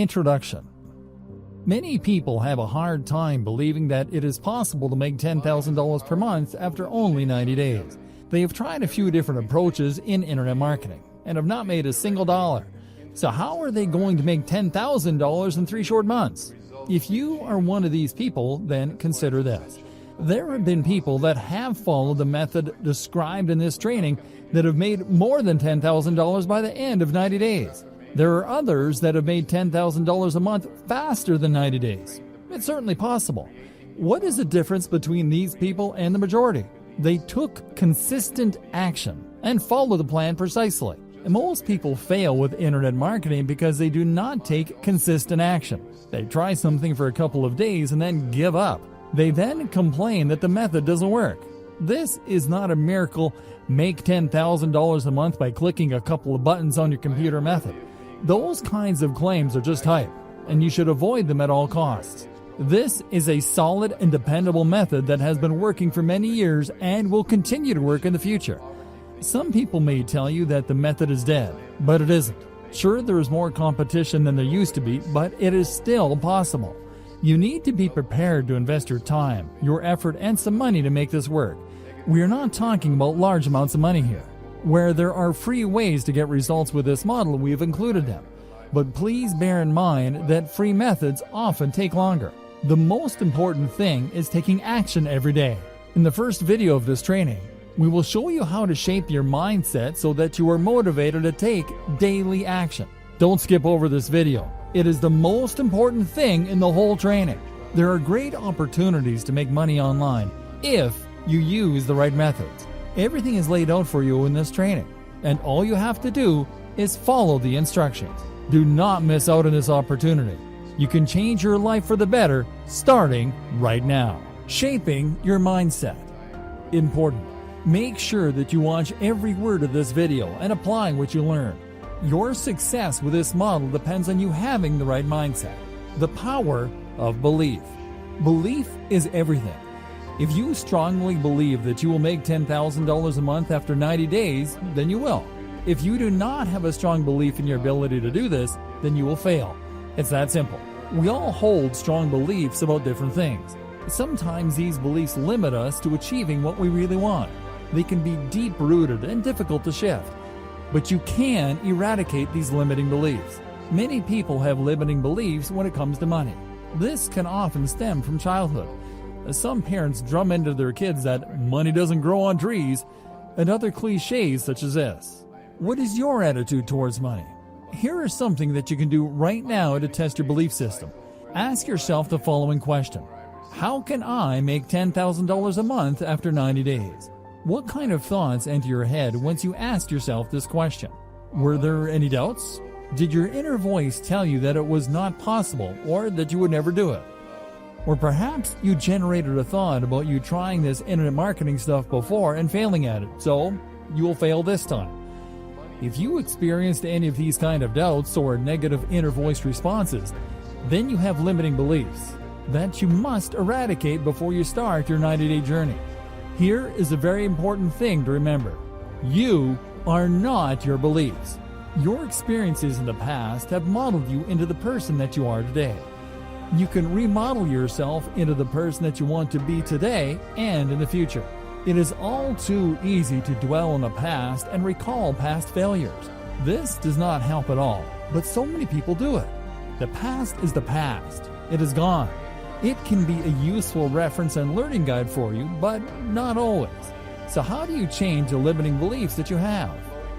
Introduction. Many people have a hard time believing that it is possible to make $10,000 per month after only 90 days. They have tried a few different approaches in internet marketing and have not made a single dollar. So how are they going to make $10,000 in 3 short months? If you are one of these people, then consider this. There have been people that have followed the method described in this training that have made more than $10,000 by the end of 90 days. There are others that have made $10,000 a month faster than 90 days. It's certainly possible. What is the difference between these people and the majority? They took consistent action and followed the plan precisely. And most people fail with internet marketing because they do not take consistent action. They try something for a couple of days and then give up. They then complain that the method doesn't work. This is not a miracle make $10,000 a month by clicking a couple of buttons on your computer method. Those kinds of claims are just hype, and you should avoid them at all costs. This is a solid and dependable method that has been working for many years and will continue to work in the future. Some people may tell you that the method is dead, but it isn't. Sure, there is more competition than there used to be, but it is still possible. You need to be prepared to invest your time, your effort, and some money to make this work. We are not talking about large amounts of money here. Where there are free ways to get results with this model, we've included them. But please bear in mind that free methods often take longer. The most important thing is taking action every day. In the first video of this training, we will show you how to shape your mindset so that you are motivated to take daily action. Don't skip over this video. It is the most important thing in the whole training. There are great opportunities to make money online if you use the right methods. Everything is laid out for you in this training, and all you have to do is follow the instructions. Do not miss out on this opportunity. You can change your life for the better starting right now. Shaping your mindset. Important. Make sure that you watch every word of this video and apply what you learn. Your success with this model depends on you having the right mindset. The power of belief. Belief is everything. If you strongly believe that you will make $10,000 a month after 90 days, then you will. If you do not have a strong belief in your ability to do this, then you will fail. It's that simple. We all hold strong beliefs about different things. Sometimes these beliefs limit us to achieving what we really want. They can be deep-rooted and difficult to shift. But you can eradicate these limiting beliefs. Many people have limiting beliefs when it comes to money. This can often stem from childhood. Some parents drum into their kids that money doesn't grow on trees, and other cliches such as this. What is your attitude towards money? Here is something that you can do right now to test your belief system. Ask yourself the following question. How can I make $10,000 a month after 90 days? What kind of thoughts enter your head once you asked yourself this question? Were there any doubts? Did your inner voice tell you that it was not possible or that you would never do it? Or perhaps you generated a thought about you trying this internet marketing stuff before and failing at it, so you will fail this time. If you experienced any of these kind of doubts or negative inner voice responses, then you have limiting beliefs that you must eradicate before you start your 90-day journey. Here is a very important thing to remember. You are not your beliefs. Your experiences in the past have modeled you into the person that you are today. You can remodel yourself into the person that you want to be today and in the future. It is all too easy to dwell on the past and recall past failures. This does not help at all, but so many people do it. The past is the past. It is gone. It can be a useful reference and learning guide for you, but not always. So how do you change the limiting beliefs that you have?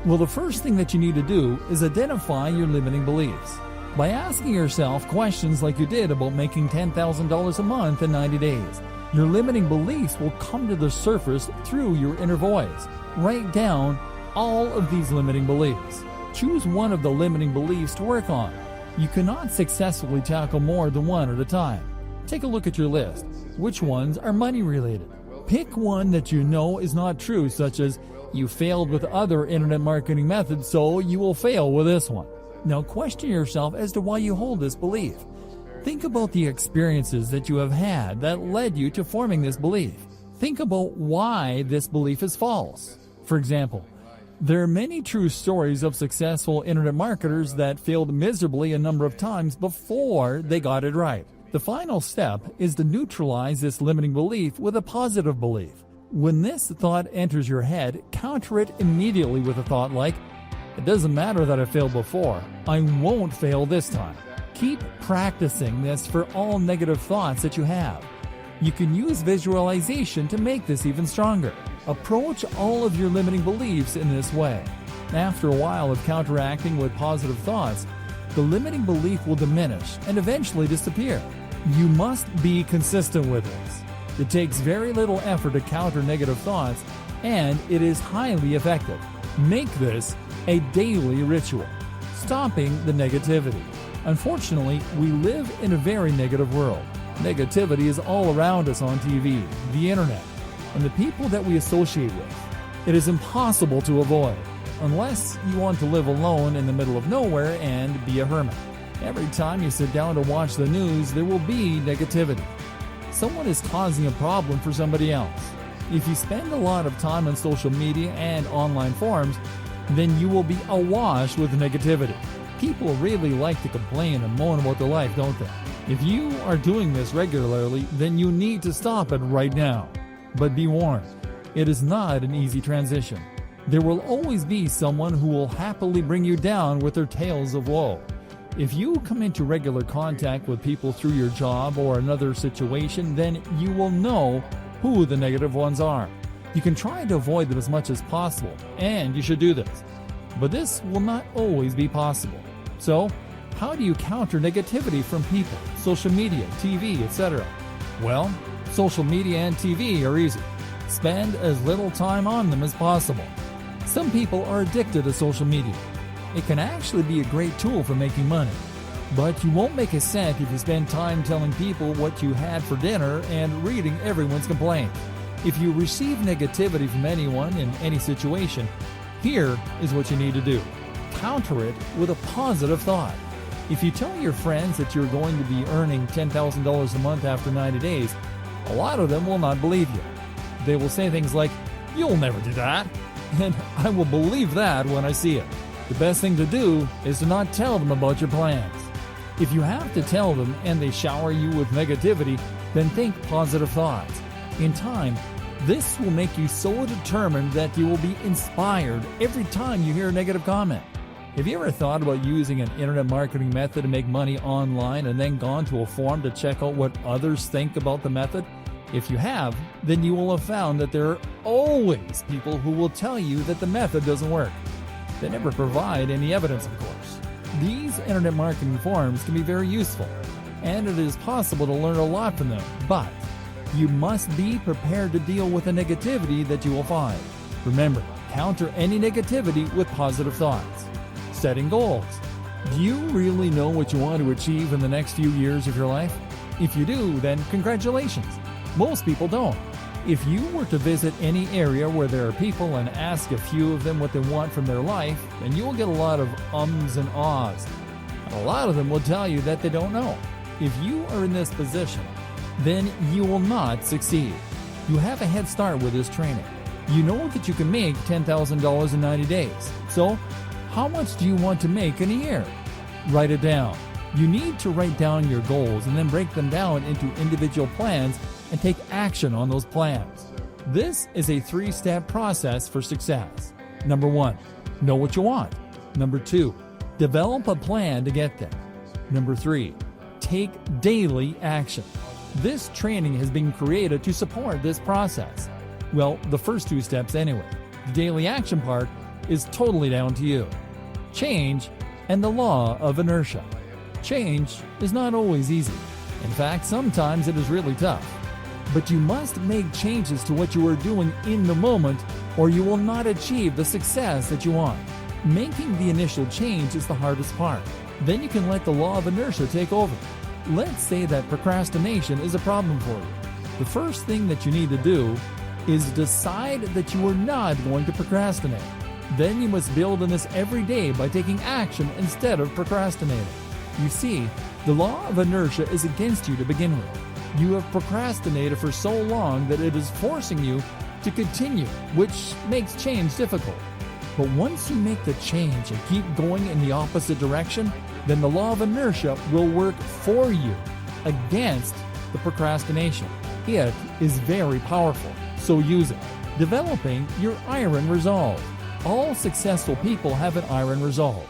Well, the first thing that you need to do is identify your limiting beliefs. By asking yourself questions like you did about making $10,000 a month in 90 days, your limiting beliefs will come to the surface through your inner voice. Write down all of these limiting beliefs. Choose one of the limiting beliefs to work on. You cannot successfully tackle more than one at a time. Take a look at your list. Which ones are money related? Pick one that you know is not true, such as you failed with other internet marketing methods, so you will fail with this one. Now question yourself as to why you hold this belief. Think about the experiences that you have had that led you to forming this belief. Think about why this belief is false. For example, There are many true stories of successful internet marketers that failed miserably a number of times before they got it right. The final step is to neutralize this limiting belief with a positive belief. When this thought enters your head, counter it immediately with a thought like, "It doesn't matter that I failed before, I won't fail this time." Keep practicing this for all negative thoughts that you have. You can use visualization to make this even stronger. Approach all of your limiting beliefs in this way. After a while of counteracting with positive thoughts, the limiting belief will diminish and eventually disappear. You must be consistent with this. It takes very little effort to counter negative thoughts, and it is highly effective. Make this a daily ritual, stopping the negativity. Unfortunately, we live in a very negative world. Negativity is all around us on TV, the internet, and the people that we associate with. It is impossible to avoid, unless you want to live alone in the middle of nowhere and be a hermit. Every time you sit down to watch the news, there will be negativity. Someone is causing a problem for somebody else. If you spend a lot of time on social media and online forums, then you will be awash with negativity. People really like to complain and moan about their life, don't they? If you are doing this regularly, then you need to stop it right now. But be warned, it is not an easy transition. There will always be someone who will happily bring you down with their tales of woe. If you come into regular contact with people through your job or another situation, then you will know who the negative ones are. You can try to avoid them as much as possible, and you should do this. But this will not always be possible. So, how do you counter negativity from people, social media, TV, etc.? Well, social media and TV are easy. Spend as little time on them as possible. Some people are addicted to social media. It can actually be a great tool for making money. But you won't make a cent if you spend time telling people what you had for dinner and reading everyone's complaints. If you receive negativity from anyone in any situation, here is what you need to do. Counter it with a positive thought. If you tell your friends that you're going to be earning $10,000 a month after 90 days, a lot of them will not believe you. They will say things like, "You'll never do that," and I will believe that when I see it. The best thing to do is to not tell them about your plans. If you have to tell them and they shower you with negativity, then think positive thoughts. In time, this will make you so determined that you will be inspired every time you hear a negative comment. Have you ever thought about using an internet marketing method to make money online and then gone to a forum to check out what others think about the method? If you have, then you will have found that there are always people who will tell you that the method doesn't work. They never provide any evidence, of course. These internet marketing forums can be very useful, and it is possible to learn a lot from them, but you must be prepared to deal with the negativity that you will find. Remember, counter any negativity with positive thoughts. Setting goals. Do you really know what you want to achieve in the next few years of your life? If you do, then congratulations. Most people don't. If you were to visit any area where there are people and ask a few of them what they want from their life, then you will get a lot of ums and ahs. And a lot of them will tell you that they don't know. If you are in this position, then you will not succeed. You have a head start with this training. You know that you can make $10,000 in 90 days. So, how much do you want to make in a year? Write it down. You need to write down your goals and then break them down into individual plans and take action on those plans. This is a 3-step process for success. Number 1, know what you want. Number 2, develop a plan to get there. Number 3, take daily action. This training has been created to support this process. Well, the first 2 steps anyway. The daily action part is totally down to you. Change and the law of inertia. Change is not always easy. In fact, sometimes it is really tough. But you must make changes to what you are doing in the moment, or you will not achieve the success that you want. Making the initial change is the hardest part. Then you can let the law of inertia take over. Let's say that procrastination is a problem for you. The first thing that you need to do is decide that you are not going to procrastinate. Then you must build on this every day by taking action instead of procrastinating. You see, the law of inertia is against you to begin with. You have procrastinated for so long that it is forcing you to continue, which makes change difficult. But once you make the change and keep going in the opposite direction, then the law of inertia will work for you against the procrastination. It is very powerful, so use it. Developing your iron resolve. All successful people have an iron resolve.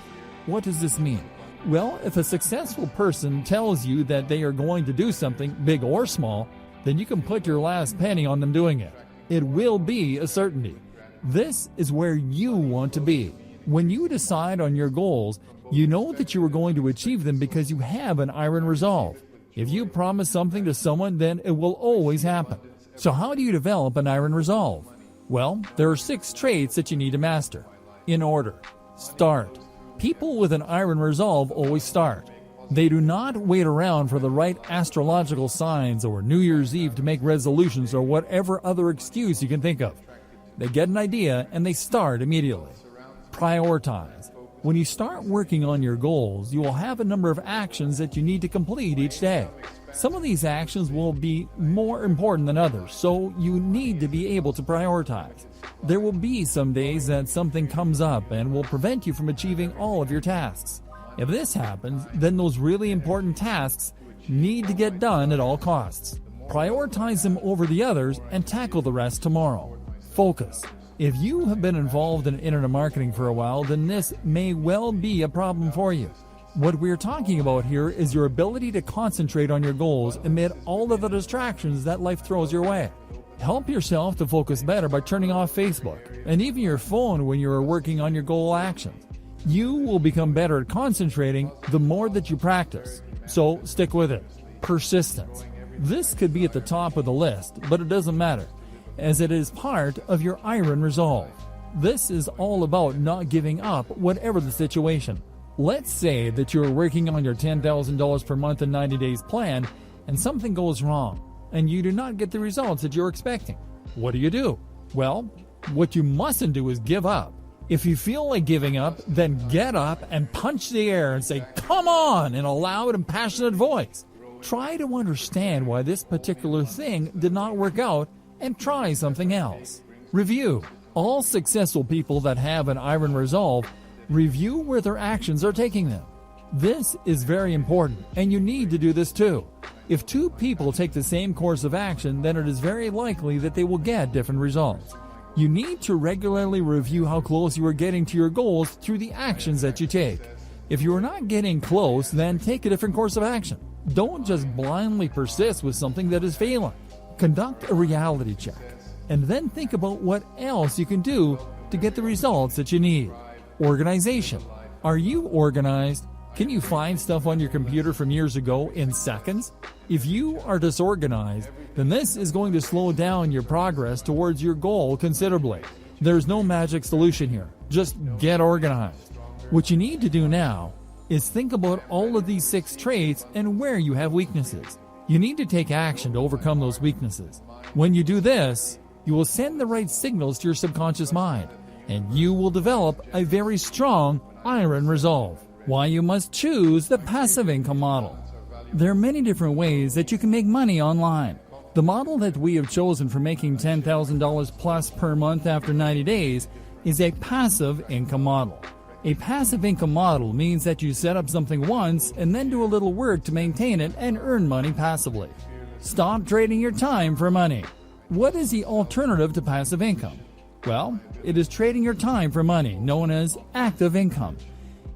What does this mean? Well, if a successful person tells you that they are going to do something, big or small, then you can put your last penny on them doing it. It will be a certainty. This is where you want to be. When you decide on your goals, you know that you are going to achieve them because you have an iron resolve. If you promise something to someone, then it will always happen. So how do you develop an iron resolve? Well, there are 6 traits that you need to master. In order. Start. People with an iron resolve always start. They do not wait around for the right astrological signs or New Year's Eve to make resolutions or whatever other excuse you can think of. They get an idea and they start immediately. Prioritize. When you start working on your goals, you will have a number of actions that you need to complete each day. Some of these actions will be more important than others, so you need to be able to prioritize. There will be some days that something comes up and will prevent you from achieving all of your tasks. If this happens, then those really important tasks need to get done at all costs. Prioritize them over the others and tackle the rest tomorrow. Focus. If you have been involved in internet marketing for a while, then this may well be a problem for you. What we're talking about here is your ability to concentrate on your goals amid all of the distractions that life throws your way. Help yourself to focus better by turning off Facebook and even your phone when you are working on your goal actions. You will become better at concentrating the more that you practice. So stick with it. Persistence. This could be at the top of the list, but it doesn't matter, as it is part of your iron resolve. This is all about not giving up whatever the situation. Let's say that you're working on your $10,000 per month in 90 days plan and something goes wrong and you do not get the results that you're expecting. What do? Well, what you mustn't do is give up. If you feel like giving up, then get up and punch the air and say, "Come on," in a loud and passionate voice. Try to understand why this particular thing did not work out and try something else. Review. All successful people that have an iron resolve review where their actions are taking them. This is very important, and you need to do this too. If 2 people take the same course of action, then it is very likely that they will get different results. You need to regularly review how close you are getting to your goals through the actions that you take. If you are not getting close, then take a different course of action. Don't just blindly persist with something that is failing. Conduct a reality check, and then think about what else you can do to get the results that you need. Organization. Are you organized? Can you find stuff on your computer from years ago in seconds? If you are disorganized, then this is going to slow down your progress towards your goal considerably. There's no magic solution here. Just get organized. What you need to do now is think about all of these 6 traits and where you have weaknesses. You need to take action to overcome those weaknesses. When you do this, you will send the right signals to your subconscious mind, and you will develop a very strong iron resolve. Why you must choose the passive income model. There are many different ways that you can make money online. The model that we have chosen for making $10,000 plus per month after 90 days is a passive income model. A passive income model means that you set up something once and then do a little work to maintain it and earn money passively. Stop trading your time for money. What is the alternative to passive income? Well, it is trading your time for money, known as active income.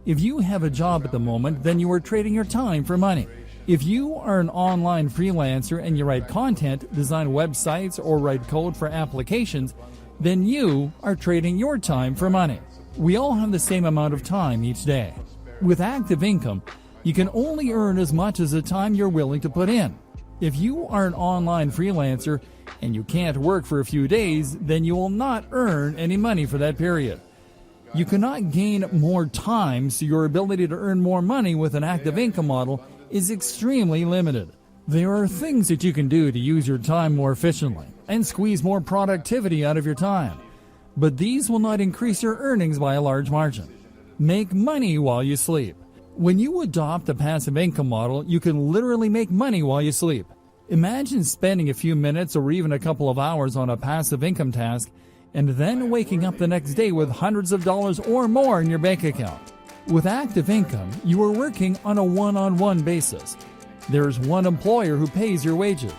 If you have a job at the moment, then you are trading your time for money. If you are an online freelancer and you write content, design websites, or write code for applications, then you are trading your time for money. We all have the same amount of time each day. With active income, you can only earn as much as the time you're willing to put in. If you are an online freelancer and you can't work for a few days, then you will not earn any money for that period. You cannot gain more time, so your ability to earn more money with an active income model is extremely limited. There are things that you can do to use your time more efficiently and squeeze more productivity out of your time, but these will not increase your earnings by a large margin. Make money while you sleep. When you adopt the passive income model, you can literally make money while you sleep. Imagine spending a few minutes or even a couple of hours on a passive income task and then waking up the next day with hundreds of dollars or more in your bank account. With active income, you are working on a one-on-one basis. There is one employer who pays your wages.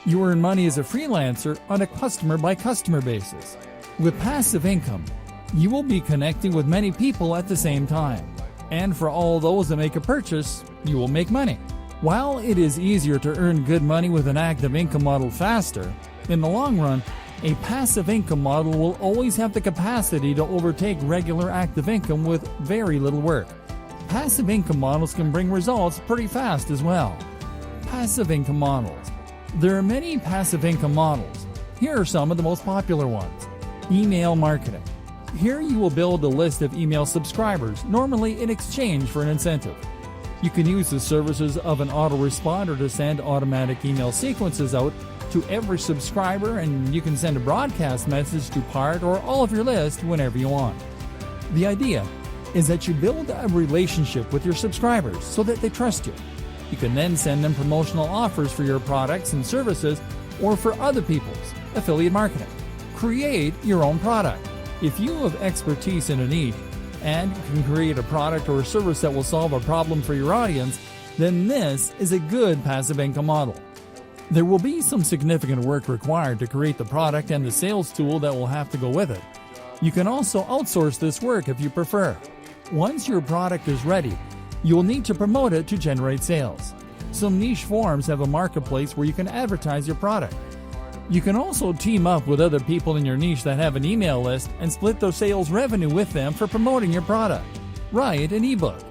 You earn money as a freelancer on a customer-by-customer basis. With passive income, you will be connecting with many people at the same time. And for all those that make a purchase, you will make money. While it is easier to earn good money with an active income model faster, in the long run, a passive income model will always have the capacity to overtake regular active income with very little work. Passive income models can bring results pretty fast as well. Passive income models. There are many passive income models. Here are some of the most popular ones. Email marketing. Here you will build a list of email subscribers, normally in exchange for an incentive. You can use the services of an autoresponder to send automatic email sequences out to every subscriber, and you can send a broadcast message to part or all of your list whenever you want. The idea is that you build a relationship with your subscribers so that they trust you. You can then send them promotional offers for your products and services or for other people's affiliate marketing. Create your own product. If you have expertise in a niche and can create a product or a service that will solve a problem for your audience, then this is a good passive income model. There will be some significant work required to create the product and the sales tool that will have to go with it. You can also outsource this work if you prefer. Once your product is ready, you will need to promote it to generate sales. Some niche forums have a marketplace where you can advertise your product. You can also team up with other people in your niche that have an email list and split their sales revenue with them for promoting your product. Write an ebook.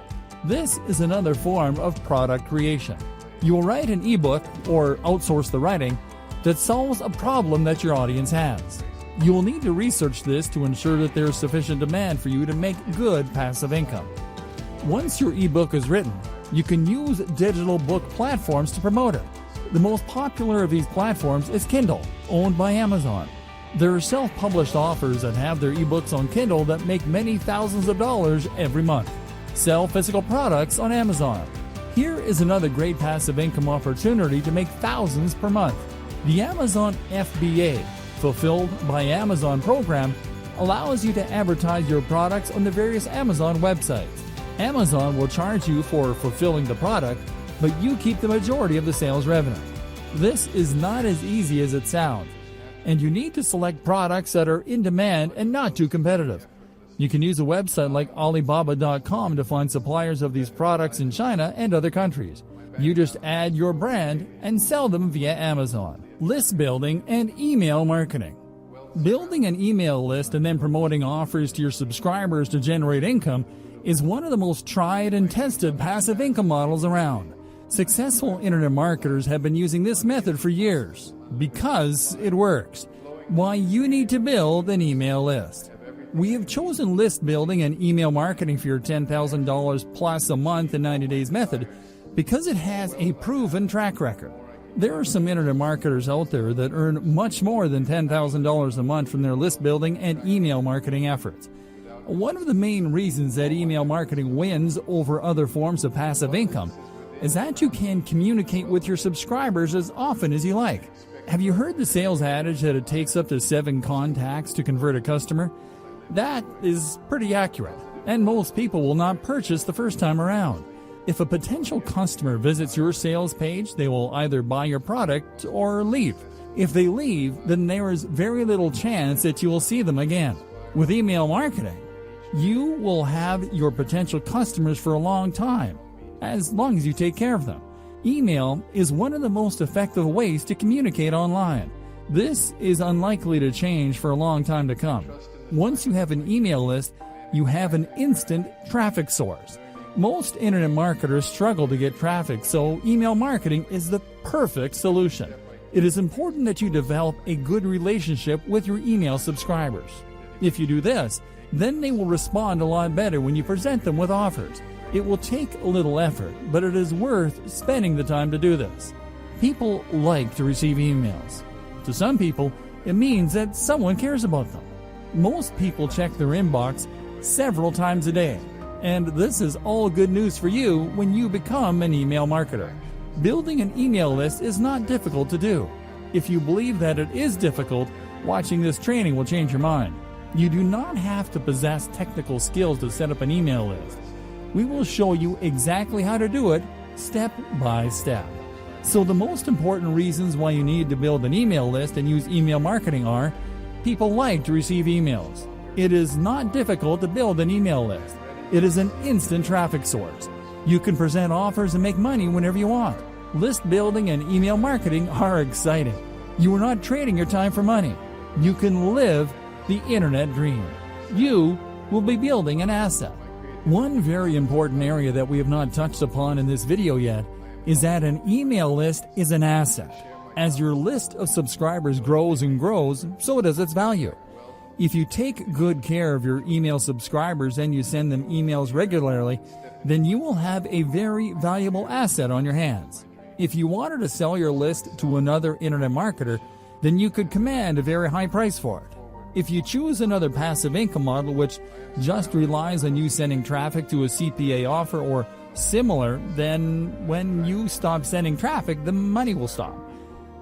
This is another form of product creation. You will write an ebook or outsource the writing that solves a problem that your audience has. You will need to research this to ensure that there is sufficient demand for you to make good passive income. Once your ebook is written, you can use digital book platforms to promote it. The most popular of these platforms is Kindle, owned by Amazon. There are self-published authors that have their ebooks on Kindle that make many thousands of dollars every month. Sell physical products on Amazon. Here is another great passive income opportunity to make thousands per month. The Amazon FBA, Fulfilled by Amazon program, allows you to advertise your products on the various Amazon websites. Amazon will charge you for fulfilling the product, but you keep the majority of the sales revenue. This is not as easy as it sounds, and you need to select products that are in demand and not too competitive. You can use a website like Alibaba.com to find suppliers of these products in China and other countries. You just add your brand and sell them via Amazon. List building and email marketing. Building an email list and then promoting offers to your subscribers to generate income is one of the most tried and tested passive income models around. Successful internet marketers have been using this method for years because it works. Why you need to build an email list. We have chosen list building and email marketing for your $10,000 plus a month in 90 days method because it has a proven track record. There are some internet marketers out there that earn much more than $10,000 a month from their list building and email marketing efforts. One of the main reasons that email marketing wins over other forms of passive income is that you can communicate with your subscribers as often as you like. Have you heard the sales adage that it takes up to 7 contacts to convert a customer? That is pretty accurate, and most people will not purchase the first time around. If a potential customer visits your sales page, they will either buy your product or leave. If they leave, then there is very little chance that you will see them again. With email marketing, you will have your potential customers for a long time, as long as you take care of them. Email is one of the most effective ways to communicate online. This is unlikely to change for a long time to come. Once you have an email list, you have an instant traffic source. Most internet marketers struggle to get traffic, so email marketing is the perfect solution. It is important that you develop a good relationship with your email subscribers. If you do this, then they will respond a lot better when you present them with offers. It will take a little effort, but it is worth spending the time to do this. People like to receive emails. To some people, it means that someone cares about them. Most people check their inbox several times a day. And this is all good news for you when you become an email marketer. Building an email list is not difficult to do. If you believe that it is difficult, Watching this training will change your mind. You do not have to possess technical skills to set up an email list. We will show you exactly how to do it step by step. So the most important reasons why you need to build an email list and use email marketing are: people like to receive emails. It is not difficult to build an email list. It is an instant traffic source. You can present offers and make money whenever you want. List building and email marketing are exciting. You are not trading your time for money. You can live the internet dream. You will be building an asset. One very important area that we have not touched upon in this video yet is that an email list is an asset. As your list of subscribers grows and grows, so does its value. If you take good care of your email subscribers and you send them emails regularly, then you will have a very valuable asset on your hands. If you wanted to sell your list to another internet marketer, then you could command a very high price for it. If you choose another passive income model which just relies on you sending traffic to a CPA offer or similar, then when you stop sending traffic, the money will stop.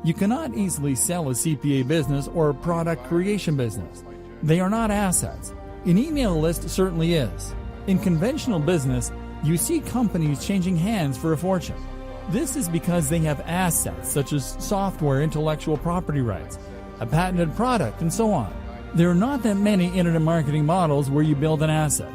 You cannot easily sell a CPA business or a product creation business. They are not assets. An email list certainly is. In conventional business, you see companies changing hands for a fortune. This is because they have assets such as software, intellectual property rights, a patented product, and so on. There are not that many internet marketing models where you build an asset.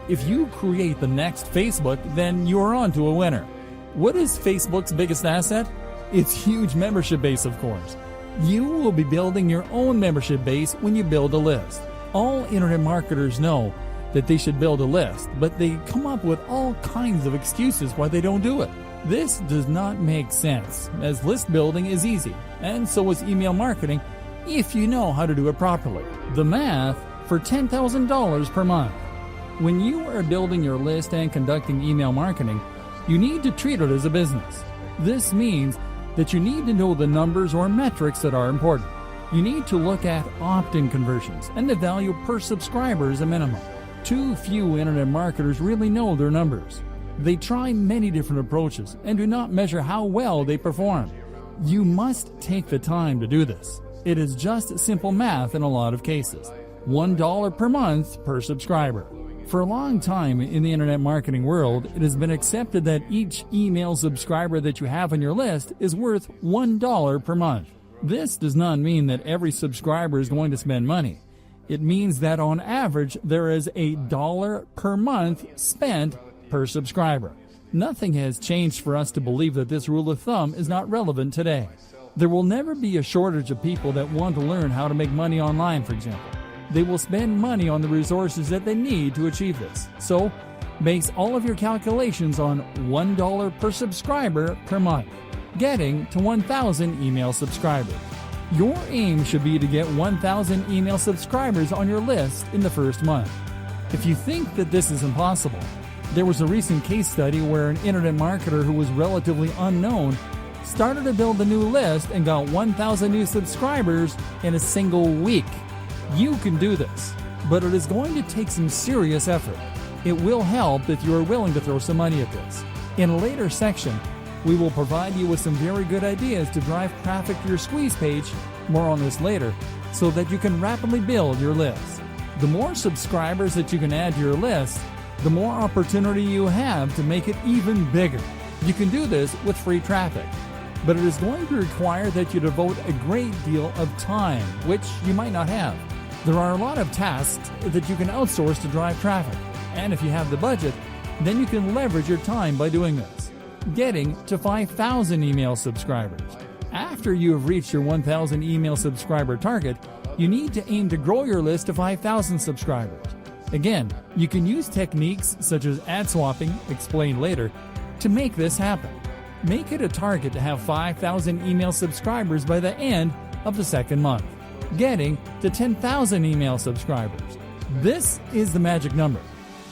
If you create the next Facebook, then you are on to a winner. What is Facebook's biggest asset? Its huge membership base, of course. You will be building your own membership base when you build a list. All internet marketers know that they should build a list, but they come up with all kinds of excuses why they don't do it. This does not make sense, as list building is easy, and so is email marketing if you know how to do it properly. The math for $10,000 per month. When you are building your list and conducting email marketing, you need to treat it as a business. This means that you need to know the numbers or metrics that are important. You need to look at opt-in conversions and the value per subscriber as a minimum. Too few internet marketers really know their numbers. They try many different approaches and do not measure how well they perform. You must take the time to do this. It is just simple math in a lot of cases. $1 per month per subscriber. For a long time in the internet marketing world, it has been accepted that each email subscriber that you have on your list is worth $1 per month. This does not mean that every subscriber is going to spend money. It means that on average there is $1 per month spent per subscriber. Nothing has changed for us to believe that this rule of thumb is not relevant today. There will never be a shortage of people that want to learn how to make money online, for example. They will spend money on the resources that they need to achieve this. So, base all of your calculations on $1 per subscriber per month, getting to 1,000 email subscribers. Your aim should be to get 1,000 email subscribers on your list in the first month. If you think that this is impossible, there was a recent case study where an internet marketer who was relatively unknown started to build a new list and got 1,000 new subscribers in a single week. You can do this, but it is going to take some serious effort. It will help if you are willing to throw some money at this. In a later section, we will provide you with some very good ideas to drive traffic to your squeeze page, more on this later, so that you can rapidly build your list. The more subscribers that you can add to your list, the more opportunity you have to make it even bigger. You can do this with free traffic, but it is going to require that you devote a great deal of time, which you might not have. There are a lot of tasks that you can outsource to drive traffic, and if you have the budget, then you can leverage your time by doing this. Getting to 5,000 email subscribers. After you have reached your 1,000 email subscriber target, you need to aim to grow your list to 5,000 subscribers. Again, you can use techniques such as ad swapping, explained later, to make this happen. Make it a target to have 5,000 email subscribers by the end of the second month, getting to 10,000 email subscribers. This is the magic number.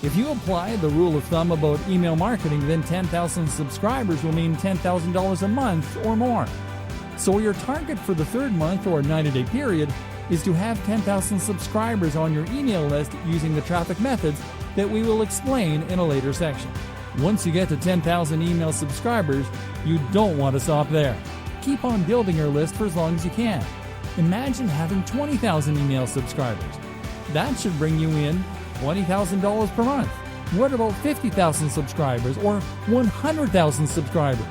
If you apply the rule of thumb about email marketing, then 10,000 subscribers will mean $10,000 a month or more. So your target for the third month or 90-day period is to have 10,000 subscribers on your email list using the traffic methods that we will explain in a later section. Once you get to 10,000 email subscribers, you don't want to stop there. Keep on building your list for as long as you can. Imagine having 20,000 email subscribers. That should bring you in $20,000 per month. What about 50,000 subscribers or 100,000 subscribers?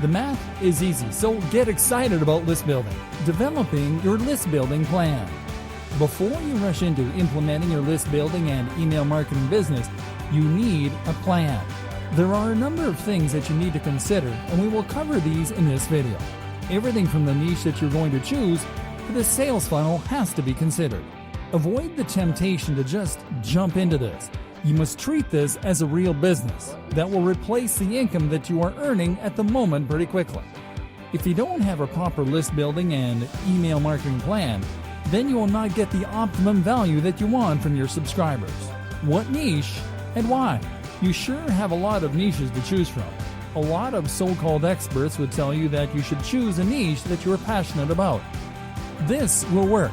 The math is easy, so get excited about list building. Developing your list building plan. Before you rush into implementing your list building and email marketing business, you need a plan. There are a number of things that you need to consider, and we will cover these in this video. Everything from the niche that you're going to choose to the sales funnel has to be considered. Avoid the temptation to just jump into this. You must treat this as a real business that will replace the income that you are earning at the moment pretty quickly. If you don't have a proper list building and email marketing plan, then you will not get the optimum value that you want from your subscribers. What niche and why? You sure have a lot of niches to choose from. A lot of so-called experts would tell you that you should choose a niche that you are passionate about. This will work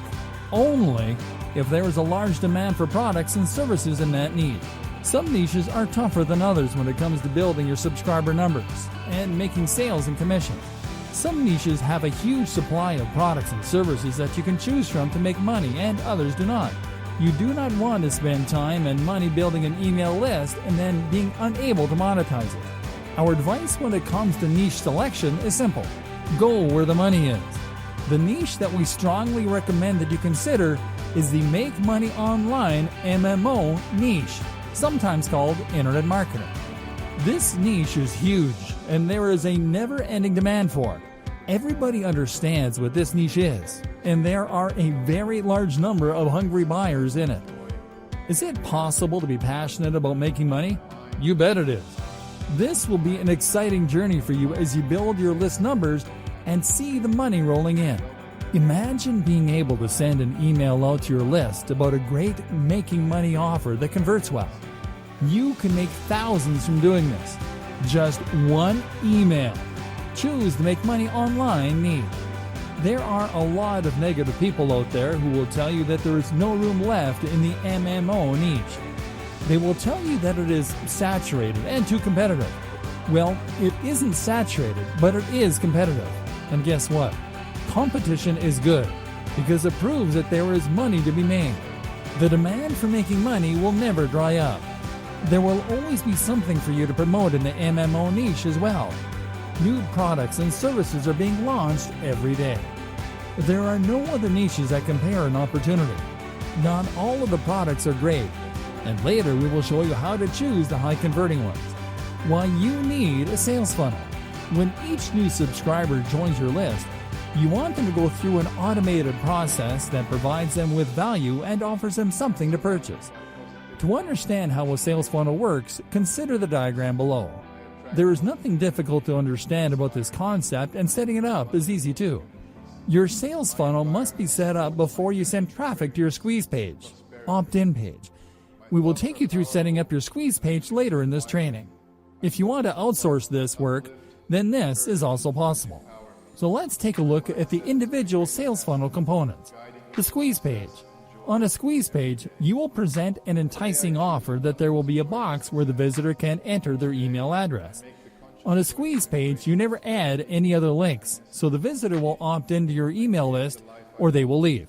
only if there is a large demand for products and services in that niche. Some niches are tougher than others when it comes to building your subscriber numbers and making sales and commissions. Some niches have a huge supply of products and services that you can choose from to make money, and others do not. You do not want to spend time and money building an email list and then being unable to monetize it. Our advice when it comes to niche selection is simple. Go where the money is. The niche that we strongly recommend that you consider is the Make Money Online MMO niche, sometimes called Internet Marketing. This niche is huge, and there is a never-ending demand for it. Everybody understands what this niche is, and there are a very large number of hungry buyers in it. Is it possible to be passionate about making money? You bet it is. This will be an exciting journey for you as you build your list numbers and see the money rolling in. Imagine being able to send an email out to your list about a great making money offer that converts well. You can make thousands from doing this. Just one email. Choose the Make Money Online niche. There are a lot of negative people out there who will tell you that there is no room left in the MMO niche. They will tell you that it is saturated and too competitive. Well, it isn't saturated, but it is competitive. And guess what? Competition is good because it proves that there is money to be made. The demand for making money will never dry up. There will always be something for you to promote in the MMO niche as well. New products and services are being launched every day. There are no other niches that compare in opportunity. Not all of the products are great, and later we will show you how to choose the high converting ones. Why you need a sales funnel. When each new subscriber joins your list, you want them to go through an automated process that provides them with value and offers them something to purchase. To understand how a sales funnel works, consider the diagram below. There is nothing difficult to understand about this concept, and setting it up is easy too. Your sales funnel must be set up before you send traffic to your squeeze page, opt-in page. We will take you through setting up your squeeze page later in this training. If you want to outsource this work, then this is also possible. So let's take a look at the individual sales funnel components. The squeeze page. On a squeeze page, you will present an enticing offer that there will be a box where the visitor can enter their email address. On a squeeze page, you never add any other links, so the visitor will opt into your email list or they will leave.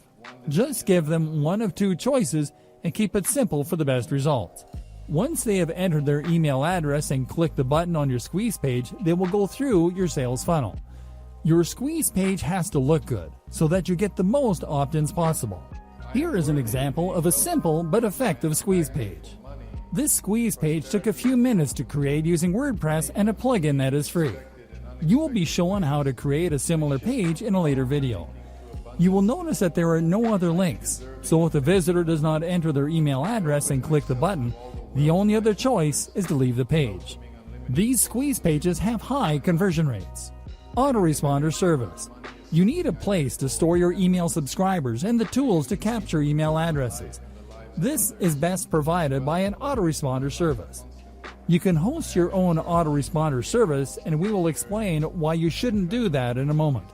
Just give them one of two choices and keep it simple for the best results. Once they have entered their email address and click the button on your squeeze page, they will go through your sales funnel. Your squeeze page has to look good so that you get the most opt-ins possible. Here is an example of a simple but effective squeeze page. This squeeze page took a few minutes to create using WordPress and a plugin that is free. You will be shown how to create a similar page in a later video. You will notice that there are no other links, so if the visitor does not enter their email address and click the button, the only other choice is to leave the page. These squeeze pages have high conversion rates. Autoresponder service. You need a place to store your email subscribers and the tools to capture email addresses. This is best provided by an autoresponder service. You can host your own autoresponder service, and we will explain why you shouldn't do that in a moment.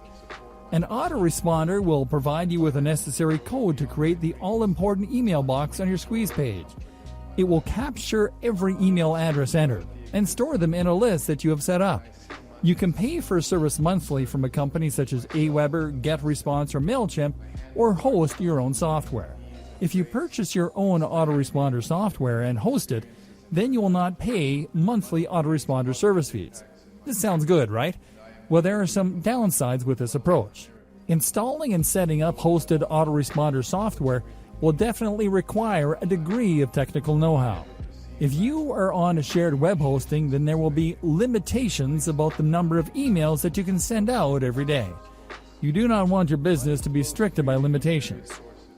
An autoresponder will provide you with the necessary code to create the all-important email box on your squeeze page. It will capture every email address entered and store them in a list that you have set up. You can pay for a service monthly from a company such as Aweber, GetResponse, or MailChimp, or host your own software. If you purchase your own autoresponder software and host it, then you will not pay monthly autoresponder service fees. This sounds good, right? Well, there are some downsides with this approach. Installing and setting up hosted autoresponder software will definitely require a degree of technical know-how. If you are on a shared web hosting, then there will be limitations about the number of emails that you can send out every day. You do not want your business to be restricted by limitations.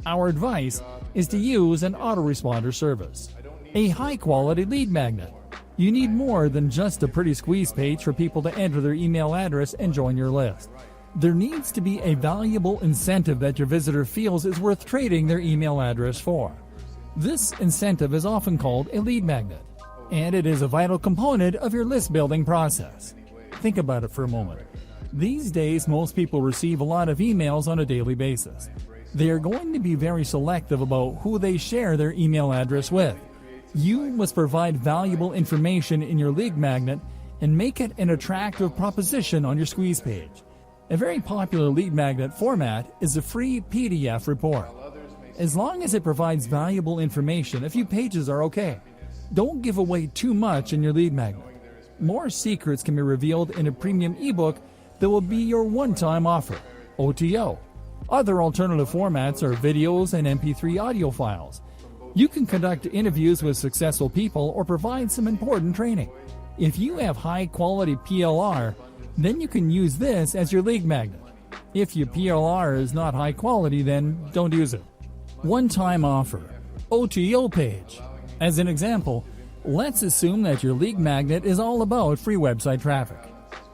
Our advice is to use an autoresponder service. A high-quality lead magnet. You need more than just a pretty squeeze page for people to enter their email address and join your list. There needs to be a valuable incentive that your visitor feels is worth trading their email address for. This incentive is often called a lead magnet, and it is a vital component of your list building process. Think about it for a moment. These days, most people receive a lot of emails on a daily basis. They are going to be very selective about who they share their email address with. You must provide valuable information in your lead magnet and make it an attractive proposition on your squeeze page. A very popular lead magnet format is a free PDF report. As long as it provides valuable information, a few pages are okay. Don't give away too much in your lead magnet. More secrets can be revealed in a premium ebook that will be your one-time offer, OTO. Other alternative formats are videos and MP3 audio files. You can conduct interviews with successful people or provide some important training. If you have high-quality PLR, then you can use this as your lead magnet. If your PLR is not high quality, then don't use it. One-time offer, OTO page. As an example, let's assume that your lead magnet is all about free website traffic.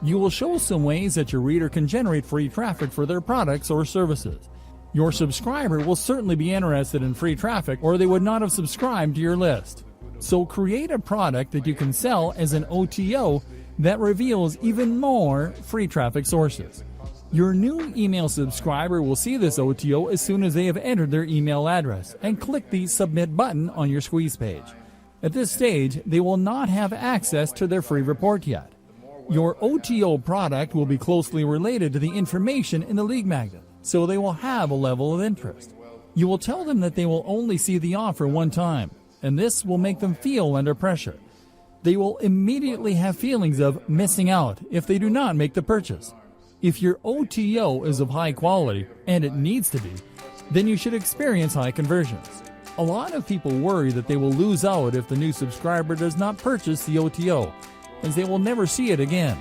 You will show some ways that your reader can generate free traffic for their products or services. Your subscriber will certainly be interested in free traffic, or they would not have subscribed to your list. So create a product that you can sell as an OTO that reveals even more free traffic sources. Your new email subscriber will see this OTO as soon as they have entered their email address and click the Submit button on your squeeze page. At this stage, they will not have access to their free report yet. Your OTO product will be closely related to the information in the lead magnet, so they will have a level of interest. You will tell them that they will only see the offer one time, and this will make them feel under pressure. They will immediately have feelings of missing out if they do not make the purchase. If your OTO is of high quality, and it needs to be, then you should experience high conversions. A lot of people worry that they will lose out if the new subscriber does not purchase the OTO, as they will never see it again.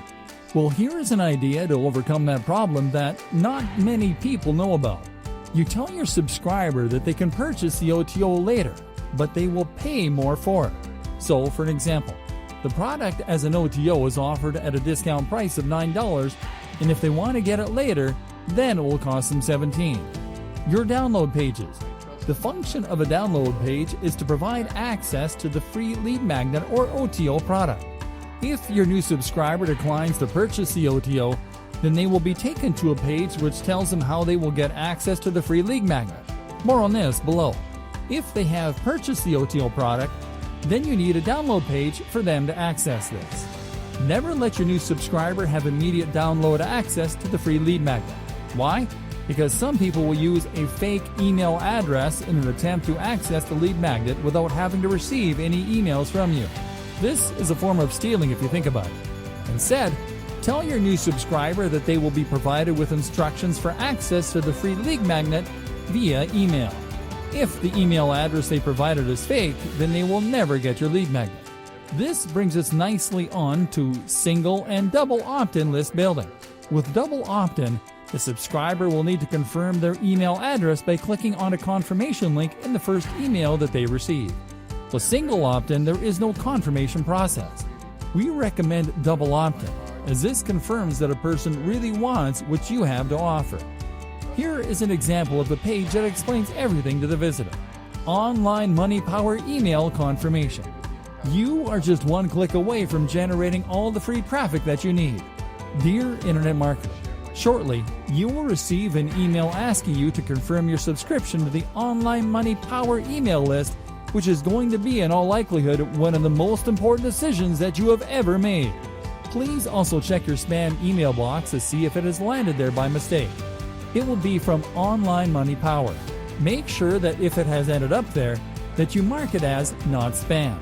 Well, here is an idea to overcome that problem that not many people know about. You tell your subscriber that they can purchase the OTO later, but they will pay more for it. So, for an example, the product as an OTO is offered at a discount price of $9, and if they want to get it later, then it will cost them $17. Your download pages. The function of a download page is to provide access to the free lead magnet or OTO product. If your new subscriber declines to purchase the OTO, then they will be taken to a page which tells them how they will get access to the free lead magnet. More on this below. If they have purchased the OTO product, then you need a download page for them to access this. Never let your new subscriber have immediate download access to the free lead magnet. Why? Because some people will use a fake email address in an attempt to access the lead magnet without having to receive any emails from you. This is a form of stealing if you think about it. Instead, tell your new subscriber that they will be provided with instructions for access to the free lead magnet via email. If the email address they provided is fake, then they will never get your lead magnet. This brings us nicely on to single and double opt-in list building. With double opt-in, the subscriber will need to confirm their email address by clicking on a confirmation link in the first email that they receive. With single opt-in, there is no confirmation process. We recommend double opt-in, as this confirms that a person really wants what you have to offer. Here is an example of the page that explains everything to the visitor. Online Money Power Email Confirmation. You are just one click away from generating all the free traffic that you need. Dear Internet Marketer, shortly you will receive an email asking you to confirm your subscription to the Online Money Power email list, which is going to be in all likelihood one of the most important decisions that you have ever made. Please also check your spam email box to see if it has landed there by mistake. It will be from Online Money Power. Make sure that if it has ended up there, that you mark it as not spam.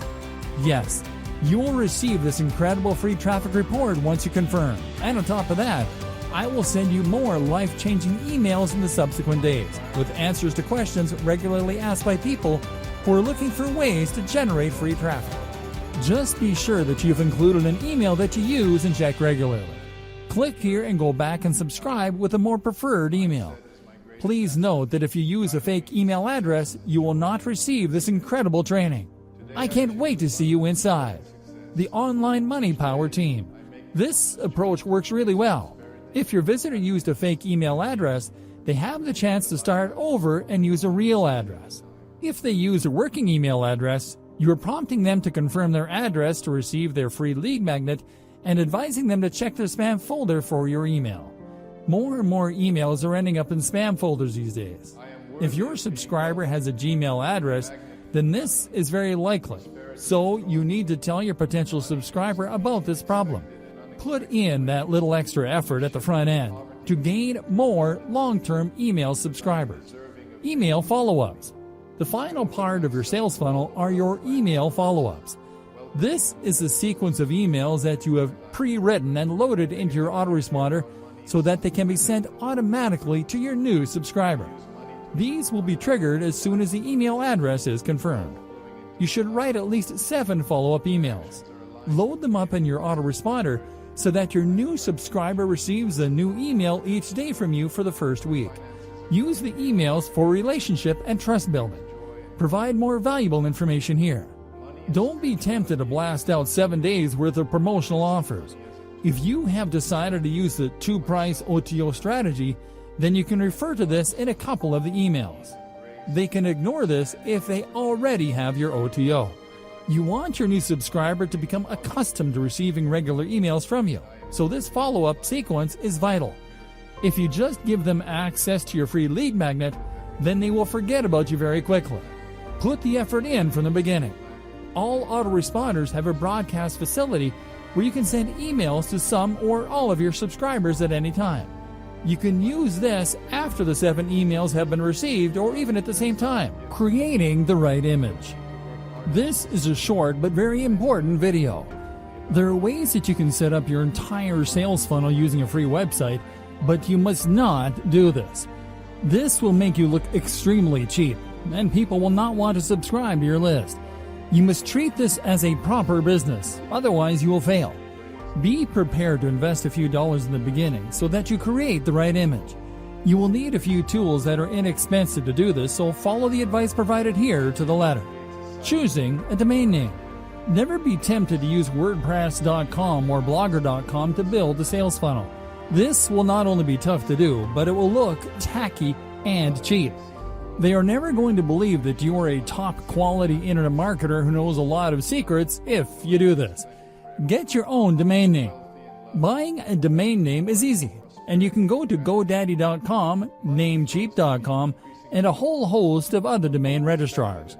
Yes, you will receive this incredible free traffic report once you confirm. And on top of that, I will send you more life-changing emails in the subsequent days with answers to questions regularly asked by people who are looking for ways to generate free traffic. Just be sure that you've included an email that you use and check regularly. Click here and go back and subscribe with a more preferred email. Please note that if you use a fake email address, you will not receive this incredible training. I can't wait to see you inside. The Online Money Power team. This approach works really well. If your visitor used a fake email address, they have the chance to start over and use a real address. If they use a working email address, you are prompting them to confirm their address to receive their free lead magnet and advising them to check their spam folder for your email. More and more emails are ending up in spam folders these days. If your subscriber has a Gmail address, then this is very likely. So you need to tell your potential subscriber about this problem. Put in that little extra effort at the front end to gain more long-term email subscribers. Email follow-ups. The final part of your sales funnel are your email follow-ups. This is a sequence of emails that you have pre-written and loaded into your autoresponder so that they can be sent automatically to your new subscribers. These will be triggered as soon as the email address is confirmed. You should write at least 7 follow-up emails. Load them up in your autoresponder so that your new subscriber receives a new email each day from you for the first week. Use the emails for relationship and trust building. Provide more valuable information here. Don't be tempted to blast out 7 days worth of promotional offers. If you have decided to use the 2-price OTO strategy, then you can refer to this in a couple of the emails. They can ignore this if they already have your OTO. You want your new subscriber to become accustomed to receiving regular emails from you, so this follow-up sequence is vital. If you just give them access to your free lead magnet, then they will forget about you very quickly. Put the effort in from the beginning. All autoresponders have a broadcast facility where you can send emails to some or all of your subscribers at any time. You can use this after the 7 emails have been received or even at the same time, creating the right image. This is a short but very important video. There are ways that you can set up your entire sales funnel using a free website, but you must not do this. This will make you look extremely cheap, and people will not want to subscribe to your list. You must treat this as a proper business, otherwise you will fail. Be prepared to invest a few dollars in the beginning so that you create the right image. You will need a few tools that are inexpensive to do this, so follow the advice provided here to the letter. Choosing a domain name. Never be tempted to use WordPress.com or Blogger.com to build a sales funnel. This will not only be tough to do, but it will look tacky and cheap. They are never going to believe that you are a top-quality internet marketer who knows a lot of secrets if you do this. Get your own domain name. Buying a domain name is easy, and you can go to GoDaddy.com, Namecheap.com, and a whole host of other domain registrars.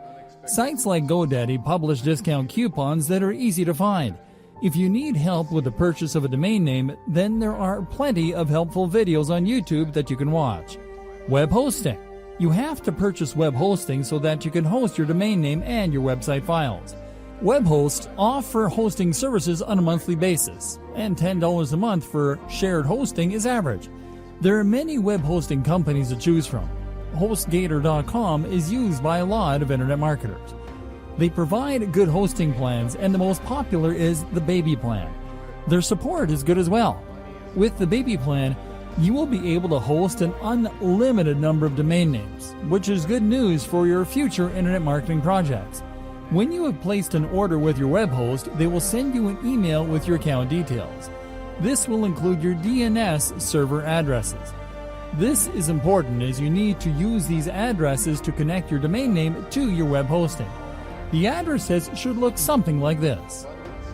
Sites like GoDaddy publish discount coupons that are easy to find. If you need help with the purchase of a domain name, then there are plenty of helpful videos on YouTube that you can watch. Web hosting. You have to purchase web hosting so that you can host your domain name and your website files. Web hosts offer hosting services on a monthly basis, and $10 a month for shared hosting is average. There are many web hosting companies to choose from. HostGator.com is used by a lot of internet marketers. They provide good hosting plans, and the most popular is the Baby Plan. Their support is good as well. With the Baby Plan, you will be able to host an unlimited number of domain names, which is good news for your future internet marketing projects. When you have placed an order with your web host, they will send you an email with your account details. This will include your DNS server addresses. This is important as you need to use these addresses to connect your domain name to your web hosting. The addresses should look something like this.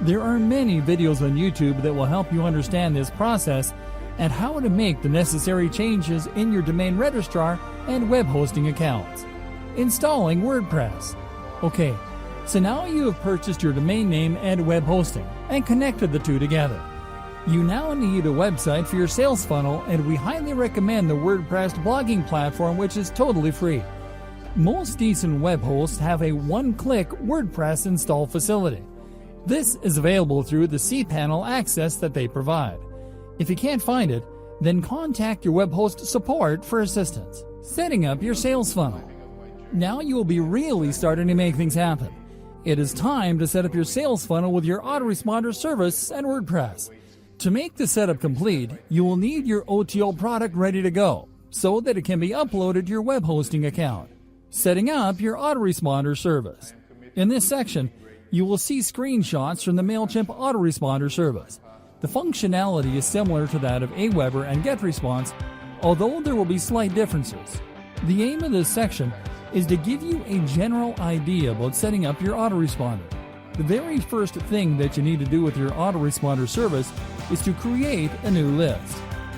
There are many videos on YouTube that will help you understand this process and how to make the necessary changes in your domain registrar and web hosting accounts. Installing WordPress. Okay, so now you have purchased your domain name and web hosting and connected the two together. You now need a website for your sales funnel, and we highly recommend the WordPress blogging platform, which is totally free. Most decent web hosts have a one-click WordPress install facility. This is available through the cPanel access that they provide. If you can't find it, then contact your web host support for assistance. Setting up your sales funnel. Now you will be really starting to make things happen. It is time to set up your sales funnel with your autoresponder service and WordPress. To make the setup complete, you will need your OTO product ready to go so that it can be uploaded to your web hosting account. Setting up your autoresponder service. In this section, you will see screenshots from the MailChimp autoresponder service. The functionality is similar to that of Aweber and GetResponse, although there will be slight differences. The aim of this section is to give you a general idea about setting up your autoresponder. The very first thing that you need to do with your autoresponder service is to create a new list.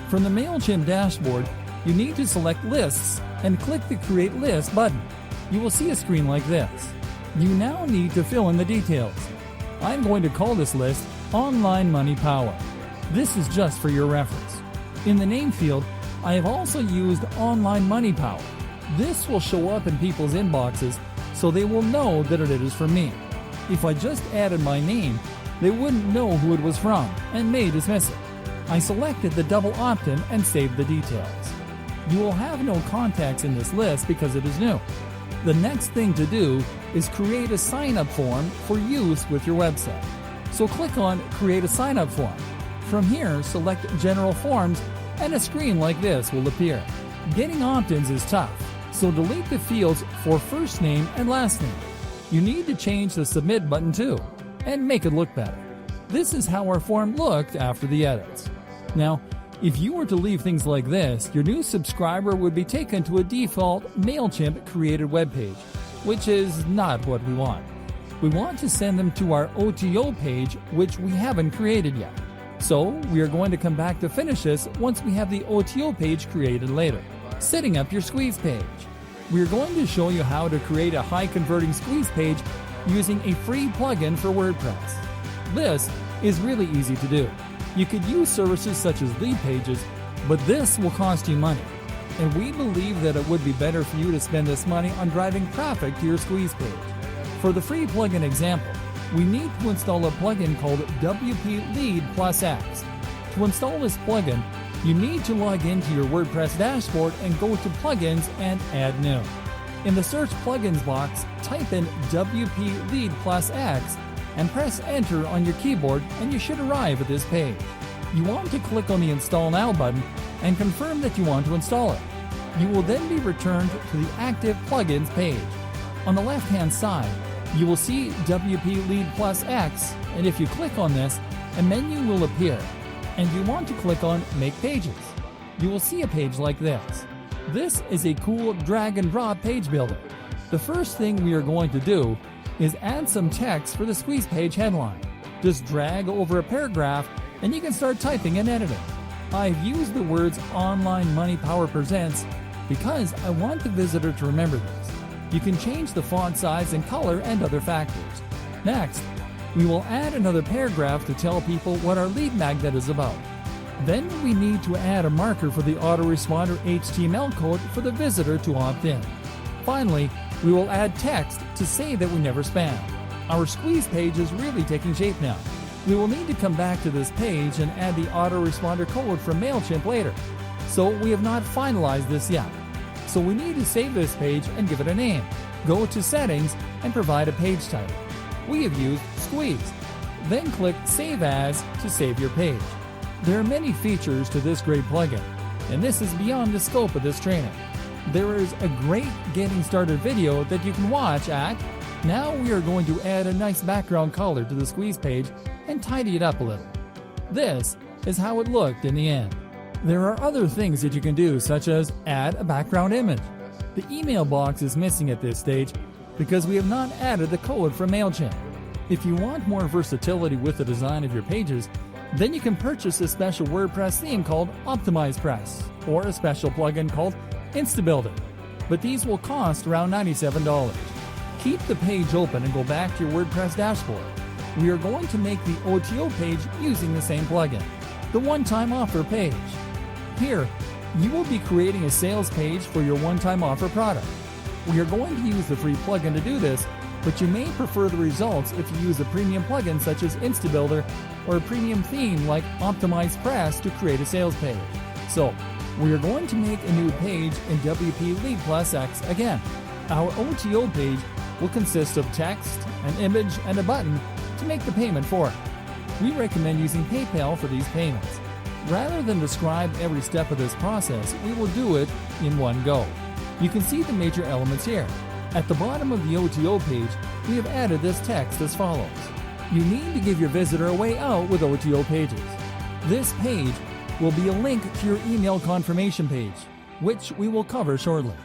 From the MailChimp dashboard, you need to select Lists and click the Create List button. You will see a screen like this. You now need to fill in the details. I'm going to call this list Online Money Power. This is just for your reference. In the name field, I have also used Online Money Power. This will show up in people's inboxes so they will know that it is from me. If I just added my name, they wouldn't know who it was from and may dismiss it. I selected the double opt-in and saved the details. You will have no contacts in this list because it is new. The next thing to do is create a sign-up form for use with your website. So click on Create a Sign-up Form. From here, select General Forms and a screen like this will appear. Getting opt-ins is tough, so delete the fields for first name and last name. You need to change the Submit button too, and make it look better. This is how our form looked after the edits. Now, if you were to leave things like this, your new subscriber would be taken to a default MailChimp created webpage, which is not what we want. We want to send them to our OTO page, which we haven't created yet. So we are going to come back to finish this once we have the OTO page created later. Setting up your squeeze page. We are going to show you how to create a high converting squeeze page using a free plugin for WordPress. This is really easy to do. You could use services such as lead pages, but this will cost you money. And we believe that it would be better for you to spend this money on driving traffic to your squeeze page. For the free plugin example, we need to install a plugin called WP Lead Plus X. To install this plugin, you need to log into your WordPress dashboard and go to Plugins and Add New. In the Search Plugins box, type in WP Lead Plus X and press Enter on your keyboard and you should arrive at this page. You want to click on the Install Now button and confirm that you want to install it. You will then be returned to the Active Plugins page. On the left-hand side, you will see WP Lead Plus X, and if you click on this, a menu will appear, and you want to click on Make Pages. You will see a page like this. This is a cool drag and drop page builder. The first thing we are going to do is add some text for the squeeze page headline. Just drag over a paragraph and you can start typing and editing. I've used the words Online Money Power Presents because I want the visitor to remember this. You can change the font size and color and other factors. Next, we will add another paragraph to tell people what our lead magnet is about. Then we need to add a marker for the autoresponder HTML code for the visitor to opt in. Finally, we will add text to say that we never spam. Our squeeze page is really taking shape now. We will need to come back to this page and add the autoresponder code from MailChimp later. So we have not finalized this yet. So we need to save this page and give it a name. Go to Settings and provide a page title. We have used Squeeze. Then click Save As to save your page. There are many features to this great plugin, and this is beyond the scope of this training. There is a great getting started video that you can watch at. Now we are going to add a nice background color to the squeeze page and tidy it up a little. This is how it looked in the end. There are other things that you can do, such as add a background image. The email box is missing at this stage because we have not added the code from MailChimp. If you want more versatility with the design of your pages, then you can purchase a special WordPress theme called Optimize Press or a special plugin called InstaBuilder, but these will cost around $97. Keep the page open and go back to your WordPress dashboard. We are going to make the OTO page using the same plugin. the one-time offer page. Here, you will be creating a sales page for your one-time offer product. We are going to use the free plugin to do this, but you may prefer the results if you use a premium plugin such as InstaBuilder or a premium theme like Optimized Press to create a sales page. So, we are going to make a new page in WP Lead Plus X again. Our OTO page will consist of text, an image, and a button to make the payment for it. We recommend using PayPal for these payments. Rather than describe every step of this process, we will do it in one go. You can see the major elements here. At the bottom of the OTO page, we have added this text as follows. You need to give your visitor a way out with OTO pages. This page will be a link to your email confirmation page, which we will cover shortly.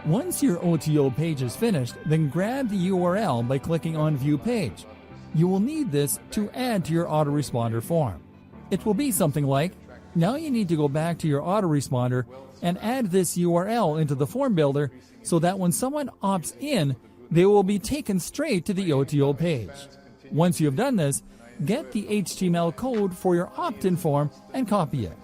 Once your OTO page is finished, then grab the URL by clicking on View Page. You will need this to add to your autoresponder form. It will be something like, now you need to go back to your autoresponder and add this URL into the form builder so that when someone opts in, they will be taken straight to the OTO page. Once you have done this, get the HTML code for your opt-in form and copy it.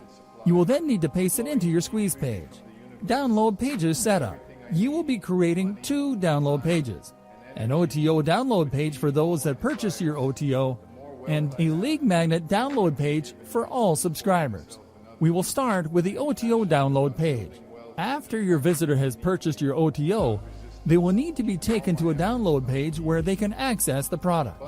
You will then need to paste it into your squeeze page. Download pages setup. You will be creating 2 download pages. An OTO download page for those that purchase your OTO, and a Lead Magnet download page for all subscribers. We will start with the OTO download page. After your visitor has purchased your OTO, they will need to be taken to a download page where they can access the product.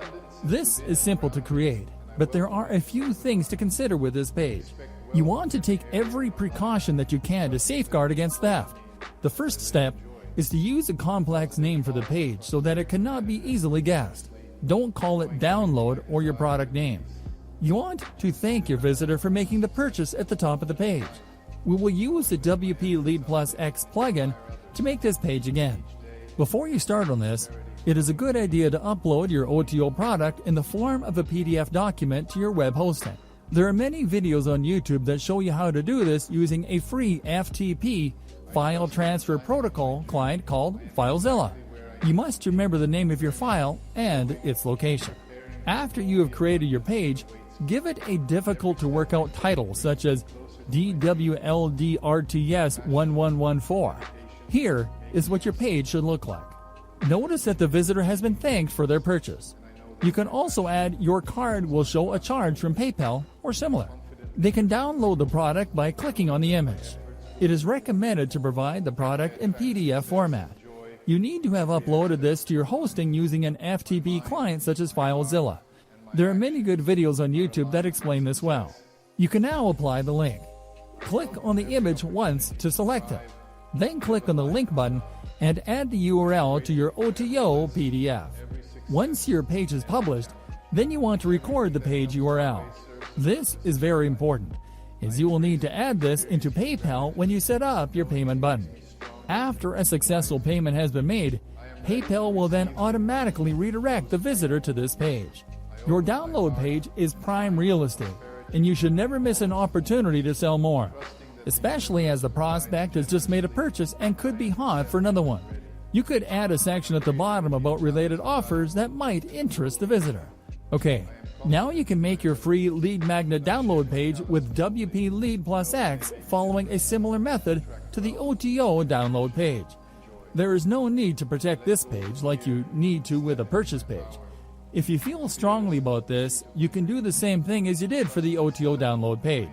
This is simple to create, but there are a few things to consider with this page. You want to take every precaution that you can to safeguard against theft. The first step is to use a complex name for the page so that it cannot be easily guessed. Don't call it download or your product name. You want to thank your visitor for making the purchase at the top of the page. We will use the WP Lead Plus X plugin to make this page again. Before you start on this, it is a good idea to upload your OTO product in the form of a PDF document to your web hosting. There are many videos on YouTube that show you how to do this using a free FTP file transfer protocol client called FileZilla. You must remember the name of your file and its location. After you have created your page, give it a difficult to work out title such as DWLDRTS1114. Here is what your page should look like. Notice that the visitor has been thanked for their purchase. You can also add your card will show a charge from PayPal or similar. They can download the product by clicking on the image. It is recommended to provide the product in PDF format. You need to have uploaded this to your hosting using an FTP client such as FileZilla. There are many good videos on YouTube that explain this well. You can now apply the link. Click on the image once to select it. Then click on the link button and add the URL to your OTO PDF. Once your page is published, then you want to record the page URL. This is very important, as you will need to add this into PayPal when you set up your payment button. After a successful payment has been made, PayPal will then automatically redirect the visitor to this page. Your download page is prime real estate, and you should never miss an opportunity to sell more, especially as the prospect has just made a purchase and could be hot for another one. You could add a section at the bottom about related offers that might interest the visitor. Okay, now you can make your free Lead Magnet download page with WP Lead Plus X following a similar method to the OTO download page. There is no need to protect this page like you need to with a purchase page. If you feel strongly about this, you can do the same thing as you did for the OTO download page.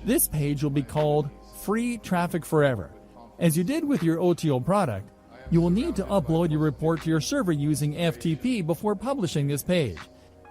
This page will be called Free Traffic Forever. As you did with your OTO product, you will need to upload your report to your server using FTP before publishing this page,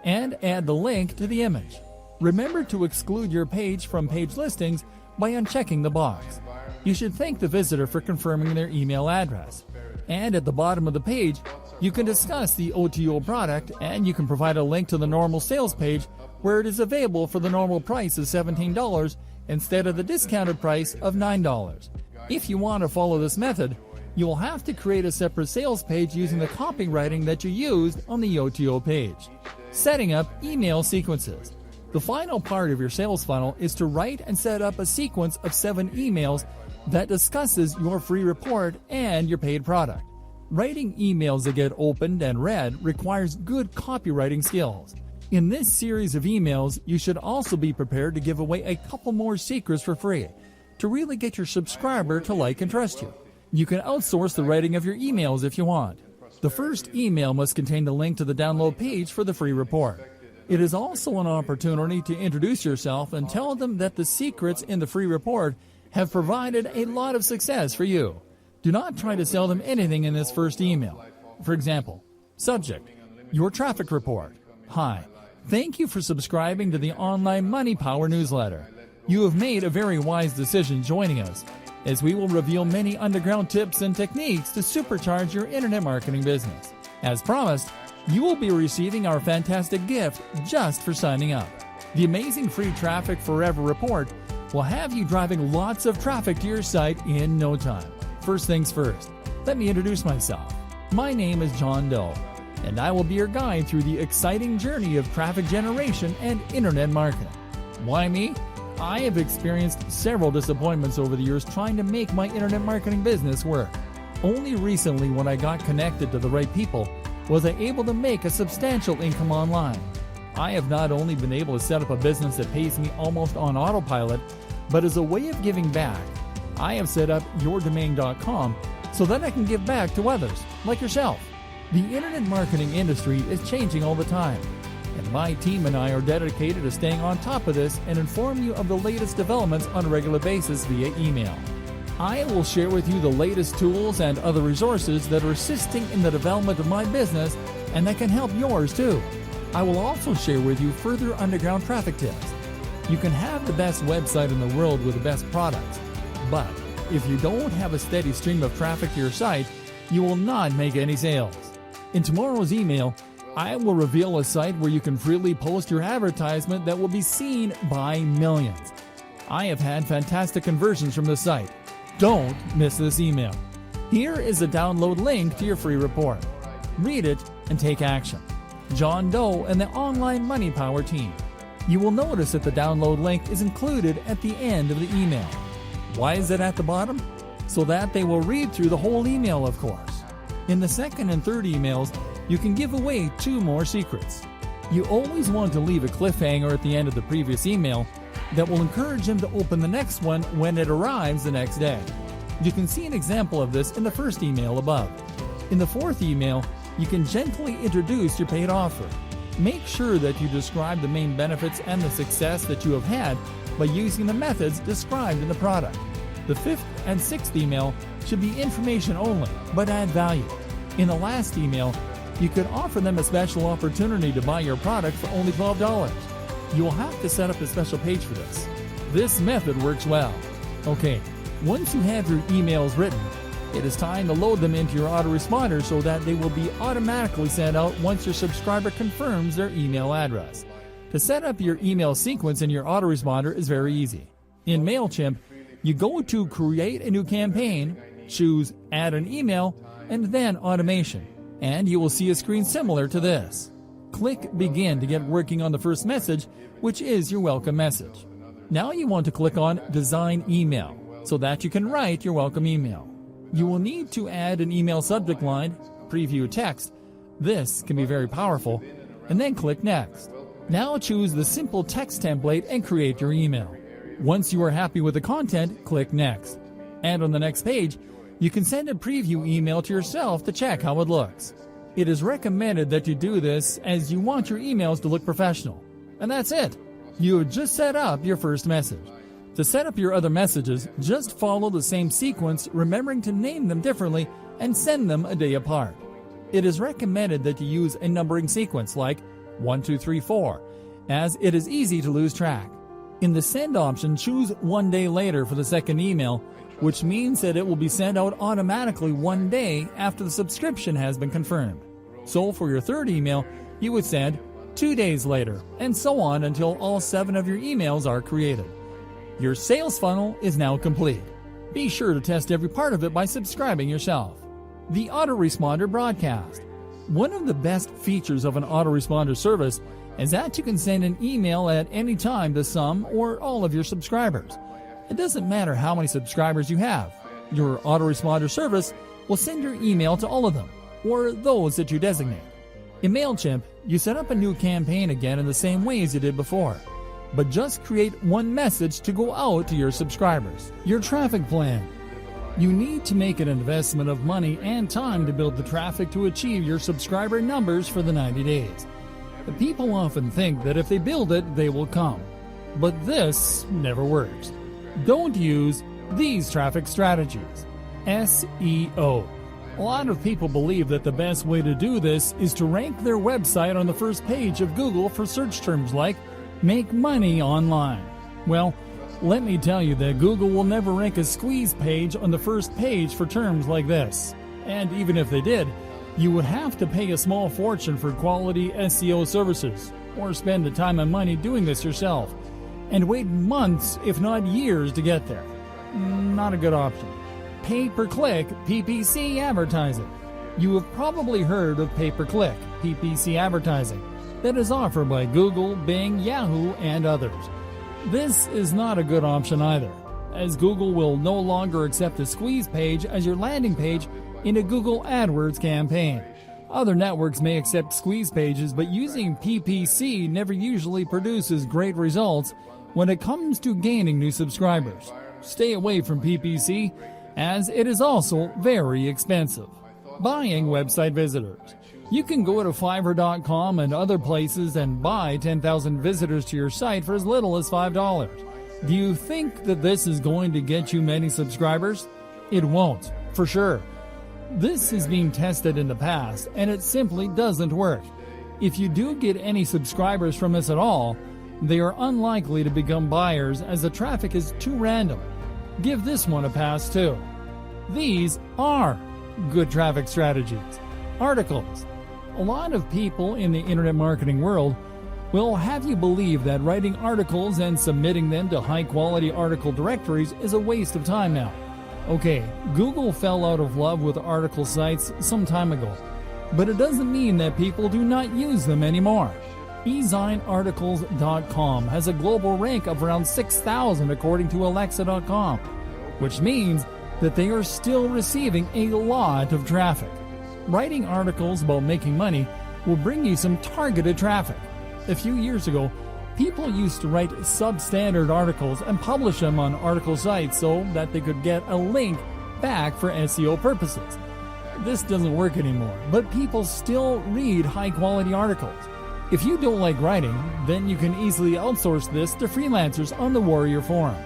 and add the link to the image. Remember to exclude your page from page listings by unchecking the box. You should thank the visitor for confirming their email address. And at the bottom of the page, you can discuss the OTO product, and you can provide a link to the normal sales page where it is available for the normal price of $17 instead of the discounted price of $9. If you want to follow this method, you will have to create a separate sales page using the copywriting that you used on the OTO page. Setting up email sequences. The final part of your sales funnel is to write and set up a sequence of 7 emails that discusses your free report and your paid product. Writing emails that get opened and read requires good copywriting skills. In this series of emails, you should also be prepared to give away a couple more secrets for free to really get your subscriber to like and trust you. You can outsource the writing of your emails if you want. The first email must contain the link to the download page for the free report. It is also an opportunity to introduce yourself and tell them that the secrets in the free report have provided a lot of success for you. Do not try to sell them anything in this first email. For example, subject, your traffic report. Hi, thank you for subscribing to the online Money Power newsletter. You have made a very wise decision joining us, as we will reveal many underground tips and techniques to supercharge your internet marketing business. As promised, you will be receiving our fantastic gift just for signing up. The amazing free Traffic Forever report will have you driving lots of traffic to your site in no time. First things first, let me introduce myself. My name is John Doe, and I will be your guide through the exciting journey of traffic generation and internet marketing. Why me? I have experienced several disappointments over the years trying to make my internet marketing business work. Only recently, when I got connected to the right people, was I able to make a substantial income online. I have not only been able to set up a business that pays me almost on autopilot, but as a way of giving back, I have set up yourdomain.com so that I can give back to others, like yourself. The internet marketing industry is changing all the time, and my team and I are dedicated to staying on top of this and inform you of the latest developments on a regular basis via email. I will share with you the latest tools and other resources that are assisting in the development of my business and that can help yours too. I will also share with you further underground traffic tips. You can have the best website in the world with the best products, but if you don't have a steady stream of traffic to your site, you will not make any sales. In tomorrow's email, I will reveal a site where you can freely post your advertisement that will be seen by millions. I have had fantastic conversions from this site. Don't miss this email. Here is a download link to your free report. Read it and take action. John Doe and the Online Money Power team. You will notice that the download link is included at the end of the email. Why is it at the bottom? So that they will read through the whole email, of course. In the second and third emails, you can give away 2 more secrets. You always want to leave a cliffhanger at the end of the previous email that will encourage them to open the next one when it arrives the next day. You can see an example of this in the first email above. In the fourth email, you can gently introduce your paid offer. Make sure that you describe the main benefits and the success that you have had by using the methods described in the product. The fifth and sixth email should be information only, but add value. In the last email, you could offer them a special opportunity to buy your product for only $12. You will have to set up a special page for this. This method works well. Okay, once you have your emails written, it is time to load them into your autoresponder so that they will be automatically sent out once your subscriber confirms their email address. To set up your email sequence in your autoresponder is very easy. In MailChimp, you go to Create a New Campaign, choose Add an Email, and then Automation, and you will see a screen similar to this. Click Begin to get working on the first message, which is your welcome message. Now you want to click on Design Email so that you can write your welcome email. You will need to add an email subject line, preview text. This can be very powerful, and then click Next. Now choose the simple text template and create your email. Once you are happy with the content, click Next. And on the next page, you can send a preview email to yourself to check how it looks. It is recommended that you do this as you want your emails to look professional. And that's it. You have just set up your first message. To set up your other messages, just follow the same sequence, remembering to name them differently and send them a day apart. It is recommended that you use a numbering sequence like 1, 2, 3, 4, as it is easy to lose track. In the send option, choose 1 day later for the second email, which means that it will be sent out automatically 1 day after the subscription has been confirmed. So for your third email, you would send 2 days later, and so on until all 7 of your emails are created. Your sales funnel is now complete. Be sure to test every part of it by subscribing yourself. The autoresponder broadcast. One of the best features of an autoresponder service is that you can send an email at any time to some or all of your subscribers. It doesn't matter how many subscribers you have. Your autoresponder service will send your email to all of them, or those that you designate. In MailChimp, you set up a new campaign again in the same way as you did before, but just create one message to go out to your subscribers. Your traffic plan. You need to make an investment of money and time to build the traffic to achieve your subscriber numbers for the 90 days. The people often think that if they build it, they will come. But this never works. Don't use these traffic strategies. SEO. A lot of people believe that the best way to do this is to rank their website on the first page of Google for search terms like "make money online." Well, let me tell you that Google will never rank a squeeze page on the first page for terms like this. And even if they did, you would have to pay a small fortune for quality SEO services, or spend the time and money doing this yourself, and wait months, if not years, to get there. Not a good option. Pay-per-click PPC advertising. You have probably heard of pay-per-click PPC advertising that is offered by Google, Bing, Yahoo, and others. This is not a good option either, as Google will no longer accept a squeeze page as your landing page in a Google AdWords campaign. Other networks may accept squeeze pages, but using PPC never usually produces great results when it comes to gaining new subscribers. Stay away from PPC, as it is also very expensive. Buying website visitors. You can go to Fiverr.com and other places and buy 10,000 visitors to your site for as little as $5. Do you think that this is going to get you many subscribers? It won't, for sure. This is being tested in the past, and it simply doesn't work. If you do get any subscribers from this at all, they are unlikely to become buyers as the traffic is too random. Give this one a pass too. These are good traffic strategies. Articles. A lot of people in the internet marketing world will have you believe that writing articles and submitting them to high-quality article directories is a waste of time now. Okay, Google fell out of love with article sites some time ago, but it doesn't mean that people do not use them anymore. eZineArticles.com has a global rank of around 6,000 according to Alexa.com, which means that they are still receiving a lot of traffic. Writing articles about making money will bring you some targeted traffic. A few years ago, people used to write substandard articles and publish them on article sites so that they could get a link back for SEO purposes. This doesn't work anymore, but people still read high-quality articles. If you don't like writing, then you can easily outsource this to freelancers on the Warrior Forum.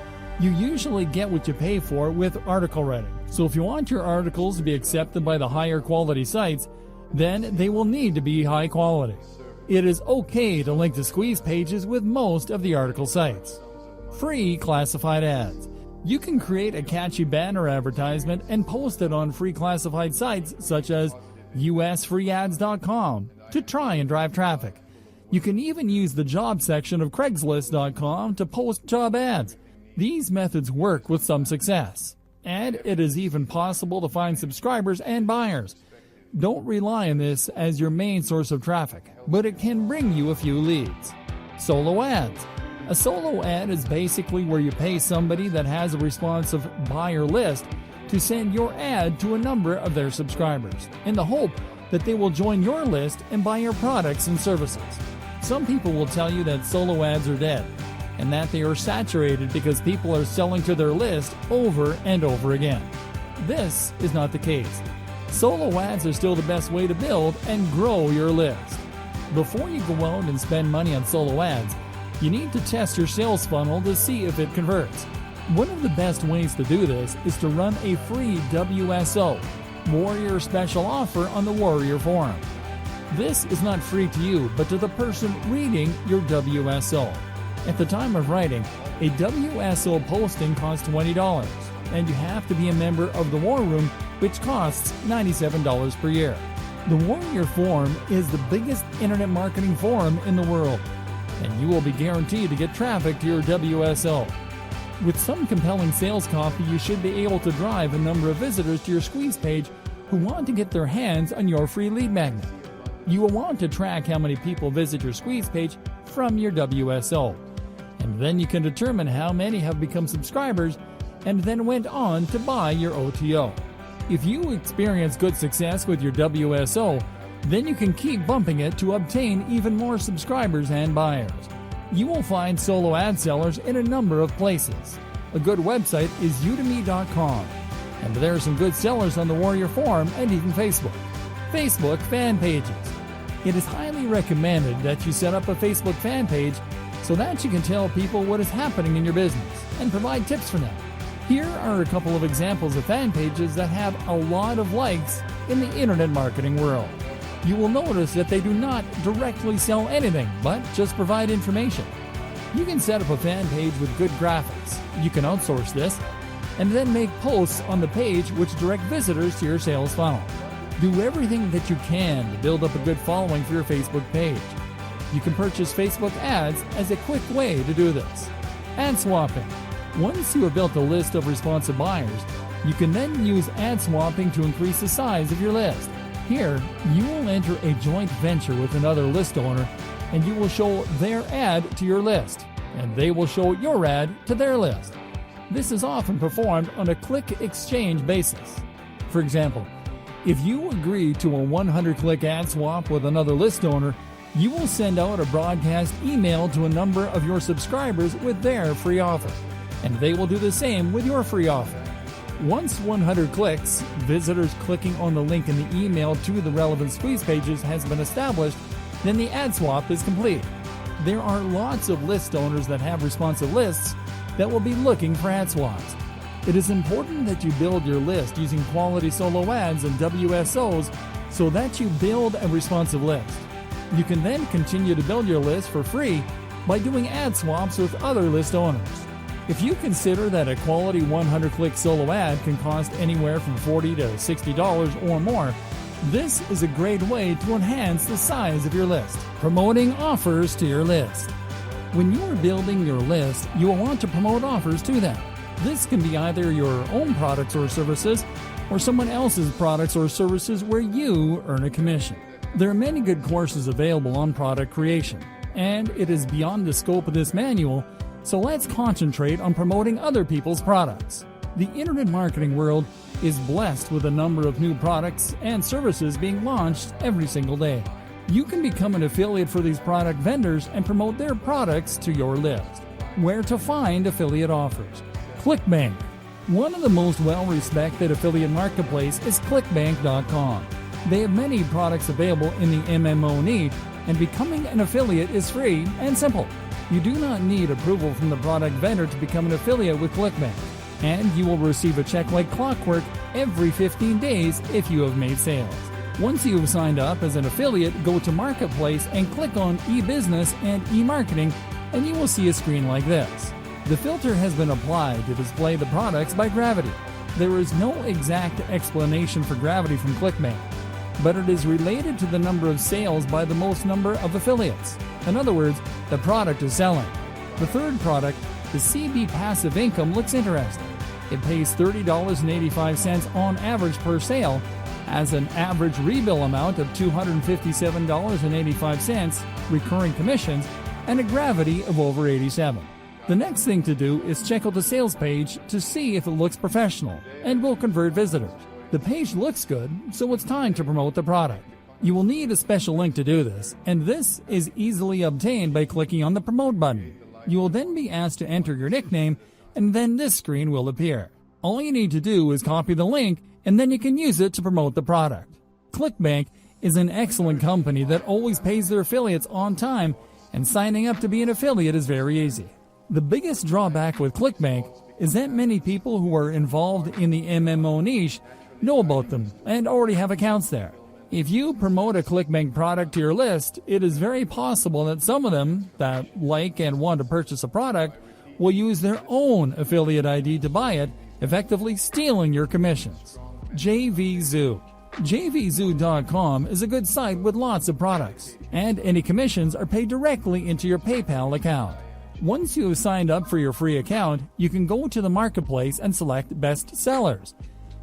You usually get what you pay for with article writing. So if you want your articles to be accepted by the higher quality sites, then they will need to be high quality. It is okay to link to squeeze pages with most of the article sites. Free classified ads. You can create a catchy banner advertisement and post it on free classified sites such as usfreeads.com to try and drive traffic. You can even use the job section of Craigslist.com to post job ads. These methods work with some success, and it is even possible to find subscribers and buyers. Don't rely on this as your main source of traffic, but it can bring you a few leads. Solo ads. A solo ad is basically where you pay somebody that has a responsive buyer list to send your ad to a number of their subscribers, in the hope that they will join your list and buy your products and services. Some people will tell you that solo ads are dead, and that they are saturated because people are selling to their list over and over again. This is not the case. Solo ads are still the best way to build and grow your list. Before you go out and spend money on solo ads, you need to test your sales funnel to see if it converts. One of the best ways to do this is to run a free WSO, Warrior Special Offer, on the Warrior Forum. This is not free to you, but to the person reading your WSO. At the time of writing, a WSO posting costs $20, and you have to be a member of the War Room, which costs $97 per year. The Warrior Forum is the biggest internet marketing forum in the world, and you will be guaranteed to get traffic to your WSO. With some compelling sales copy, you should be able to drive a number of visitors to your squeeze page who want to get their hands on your free lead magnet. You will want to track how many people visit your squeeze page from your WSO, and then you can determine how many have become subscribers and then went on to buy your OTO. If you experience good success with your WSO, Then you can keep bumping it to obtain even more subscribers and buyers. You will find solo ad sellers in a number of places. A good website is udemy.com, and there are some good sellers on the Warrior Forum and even Facebook. Facebook fan pages. It is highly recommended that you set up a Facebook fan page so that you can tell people what is happening in your business and provide tips for them. Here are a couple of examples of fan pages that have a lot of likes in the internet marketing world. You will notice that they do not directly sell anything, but just provide information. You can set up a fan page with good graphics. You can outsource this, and then make posts on the page which direct visitors to your sales funnel. Do everything that you can to build up a good following for your Facebook page. You can purchase Facebook ads as a quick way to do this. Ad swapping. Once you have built a list of responsive buyers, you can then use ad swapping to increase the size of your list. Here, you will enter a joint venture with another list owner, and you will show their ad to your list, and they will show your ad to their list. This is often performed on a click exchange basis. For example, if you agree to a 100-click ad swap with another list owner, you will send out a broadcast email to a number of your subscribers with their free offer, and they will do the same with your free offer. Once 100 clicks, visitors clicking on the link in the email to the relevant squeeze pages has been established, then the ad swap is complete. There are lots of list owners that have responsive lists that will be looking for ad swaps. It is important that you build your list using quality solo ads and WSOs so that you build a responsive list. You can then continue to build your list for free by doing ad swaps with other list owners. If you consider that a quality 100-click solo ad can cost anywhere from $40 to $60 or more, this is a great way to enhance the size of your list. Promoting offers to your list. When you are building your list, you will want to promote offers to them. This can be either your own products or services, or someone else's products or services where you earn a commission. There are many good courses available on product creation, and it is beyond the scope of this manual, so let's concentrate on promoting other people's products. The internet marketing world is blessed with a number of new products and services being launched every single day. You can become an affiliate for these product vendors and promote their products to your list. Where to find affiliate offers? ClickBank. One of the most well-respected affiliate marketplace is clickbank.com. They have many products available in the MMO niche, and becoming an affiliate is free and simple. You do not need approval from the product vendor to become an affiliate with ClickBank, and you will receive a check like clockwork every 15 days if you have made sales. Once you have signed up as an affiliate, go to Marketplace and click on e-business and e-marketing, and you will see a screen like this. The filter has been applied to display the products by gravity. There is no exact explanation for gravity from ClickBank, but it is related to the number of sales by the most number of affiliates. In other words, the product is selling. The third product, the CB Passive Income, looks interesting. It pays $30.85 on average per sale, has an average rebill amount of $257.85, recurring commissions, and a gravity of over 87. The next thing to do is check out the sales page to see if it looks professional and will convert visitors. The page looks good, so it's time to promote the product. You will need a special link to do this, and this is easily obtained by clicking on the Promote button. You will then be asked to enter your nickname, and then this screen will appear. All you need to do is copy the link, and then you can use it to promote the product. ClickBank is an excellent company that always pays their affiliates on time, and signing up to be an affiliate is very easy. The biggest drawback with ClickBank is that many people who are involved in the MMO niche know about them and already have accounts there. If you promote a ClickBank product to your list, it is very possible that some of them that like and want to purchase a product will use their own affiliate ID to buy it, effectively stealing your commissions. JVZoo. JVZoo.com is a good site with lots of products, and any commissions are paid directly into your PayPal account. Once you have signed up for your free account, you can go to the marketplace and select Best Sellers.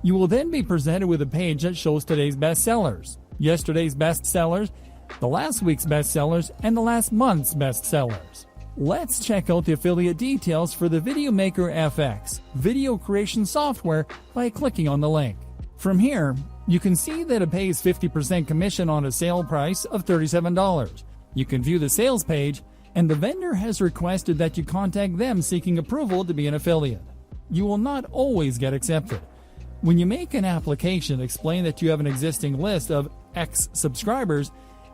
You will then be presented with a page that shows today's best sellers, yesterday's best sellers, the last week's best sellers, and the last month's best sellers. Let's check out the affiliate details for the Video Maker FX, video creation software, by clicking on the link. From here, you can see that it pays 50% commission on a sale price of $37. You can view the sales page, and the vendor has requested that you contact them seeking approval to be an affiliate. You will not always get accepted. When you make an application, explain that you have an existing list of X subscribers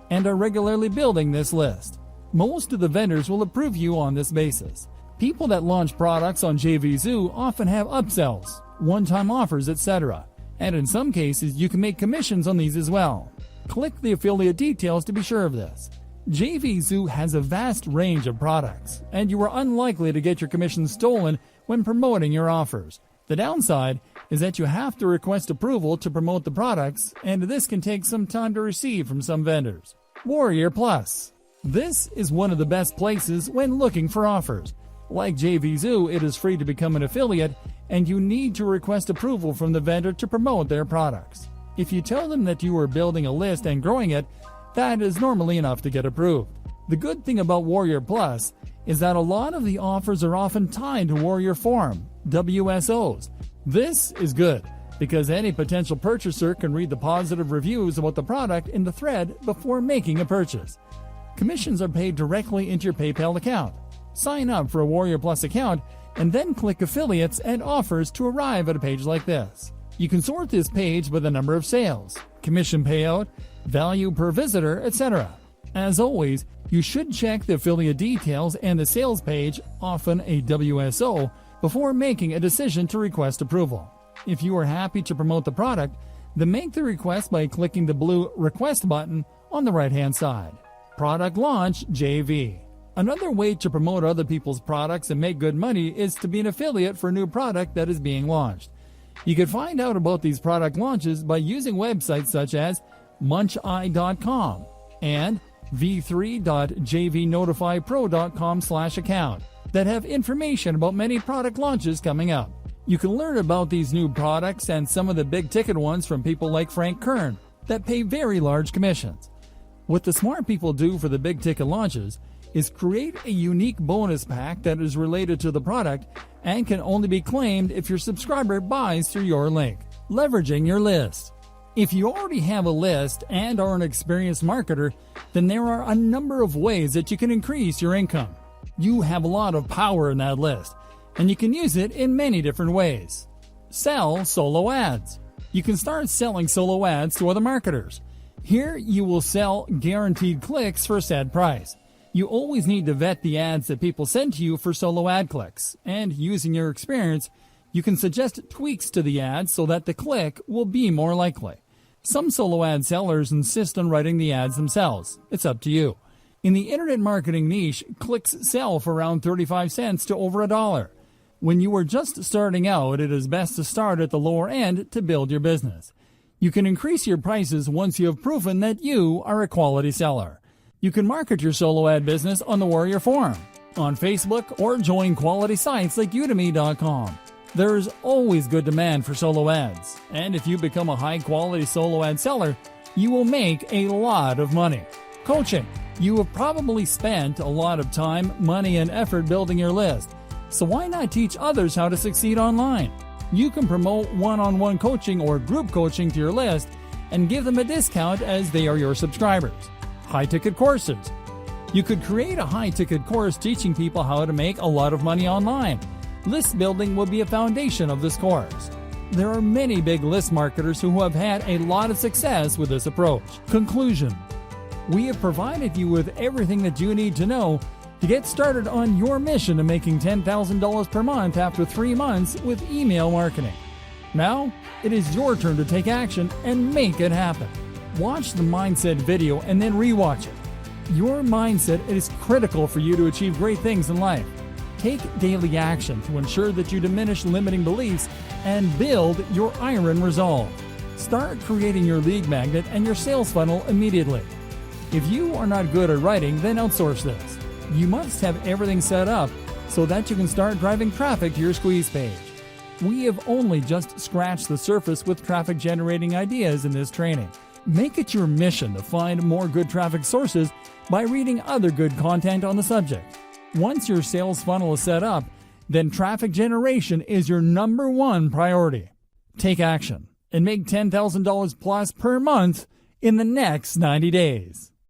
and are regularly building this list. Most of the vendors will approve you on this basis. People that launch products on JVZoo often have upsells, one-time offers, etc. And in some cases, you can make commissions on these as well. Click the affiliate details to be sure of this. JVZoo has a vast range of products, and you are unlikely to get your commission stolen when promoting your offers. The downside is that you have to request approval to promote the products, and this can take some time to receive from some vendors. Warrior Plus. This is one of the best places when looking for offers. Like JVZoo, it is free to become an affiliate, and you need to request approval from the vendor to promote their products. If you tell them that you are building a list and growing it, that is normally enough to get approved. The good thing about Warrior Plus is that a lot of the offers are often tied to Warrior Forum, WSOs. This is good because any potential purchaser can read the positive reviews about the product in the thread before making a purchase. Commissions are paid directly into your PayPal account. Sign up for a Warrior Plus account and then click Affiliates and Offers to arrive at a page like this. You can sort this page by the number of sales, commission payout, value per visitor, etc. As always, you should check the affiliate details and the sales page, often a WSO, before making a decision to request approval. If you are happy to promote the product, then make the request by clicking the blue Request button on the right-hand side. Product Launch JV. Another way to promote other people's products and make good money is to be an affiliate for a new product that is being launched. You can find out about these product launches by using websites such as muncheye.com and v3.jvnotifypro.com/account that have information about many product launches coming up. You can learn about these new products and some of the big ticket ones from people like Frank Kern that pay very large commissions. What the smart people do for the big ticket launches is create a unique bonus pack that is related to the product and can only be claimed if your subscriber buys through your link. Leveraging your list. If you already have a list and are an experienced marketer, then there are a number of ways that you can increase your income. You have a lot of power in that list, and you can use it in many different ways. Sell solo ads. You can start selling solo ads to other marketers. Here you will sell guaranteed clicks for a set price. You always need to vet the ads that people send to you for solo ad clicks, and using your experience, you can suggest tweaks to the ads so that the click will be more likely. Some solo ad sellers insist on writing the ads themselves. It's up to you. In the internet marketing niche, clicks sell for around 35 cents to over $1. When you are just starting out, it is best to start at the lower end to build your business. You can increase your prices once you have proven that you are a quality seller. You can market your solo ad business on the Warrior Forum, on Facebook, or join quality sites like udemy.com. There is always good demand for solo ads, and if you become a high-quality solo ad seller, you will make a lot of money. Coaching. You have probably spent a lot of time, money, and effort building your list, so why not teach others how to succeed online? You can promote one-on-one coaching or group coaching to your list and give them a discount as they are your subscribers. High-ticket courses. You could create a high-ticket course teaching people how to make a lot of money online. List building will be a foundation of this course. There are many big list marketers who have had a lot of success with this approach. Conclusion. We have provided you with everything that you need to know to get started on your mission to making $10,000 per month after 3 months with email marketing. Now, it is your turn to take action and make it happen. Watch the mindset video and then rewatch it. Your mindset is critical for you to achieve great things in life. Take daily action to ensure that you diminish limiting beliefs and build your iron resolve. Start creating your lead magnet and your sales funnel immediately. If you are not good at writing, then outsource this. You must have everything set up so that you can start driving traffic to your squeeze page. We have only just scratched the surface with traffic generating ideas in this training. Make it your mission to find more good traffic sources by reading other good content on the subject. Once your sales funnel is set up, then traffic generation is your #1 priority. Take action. and make $10,000 plus per month in the next 90 days.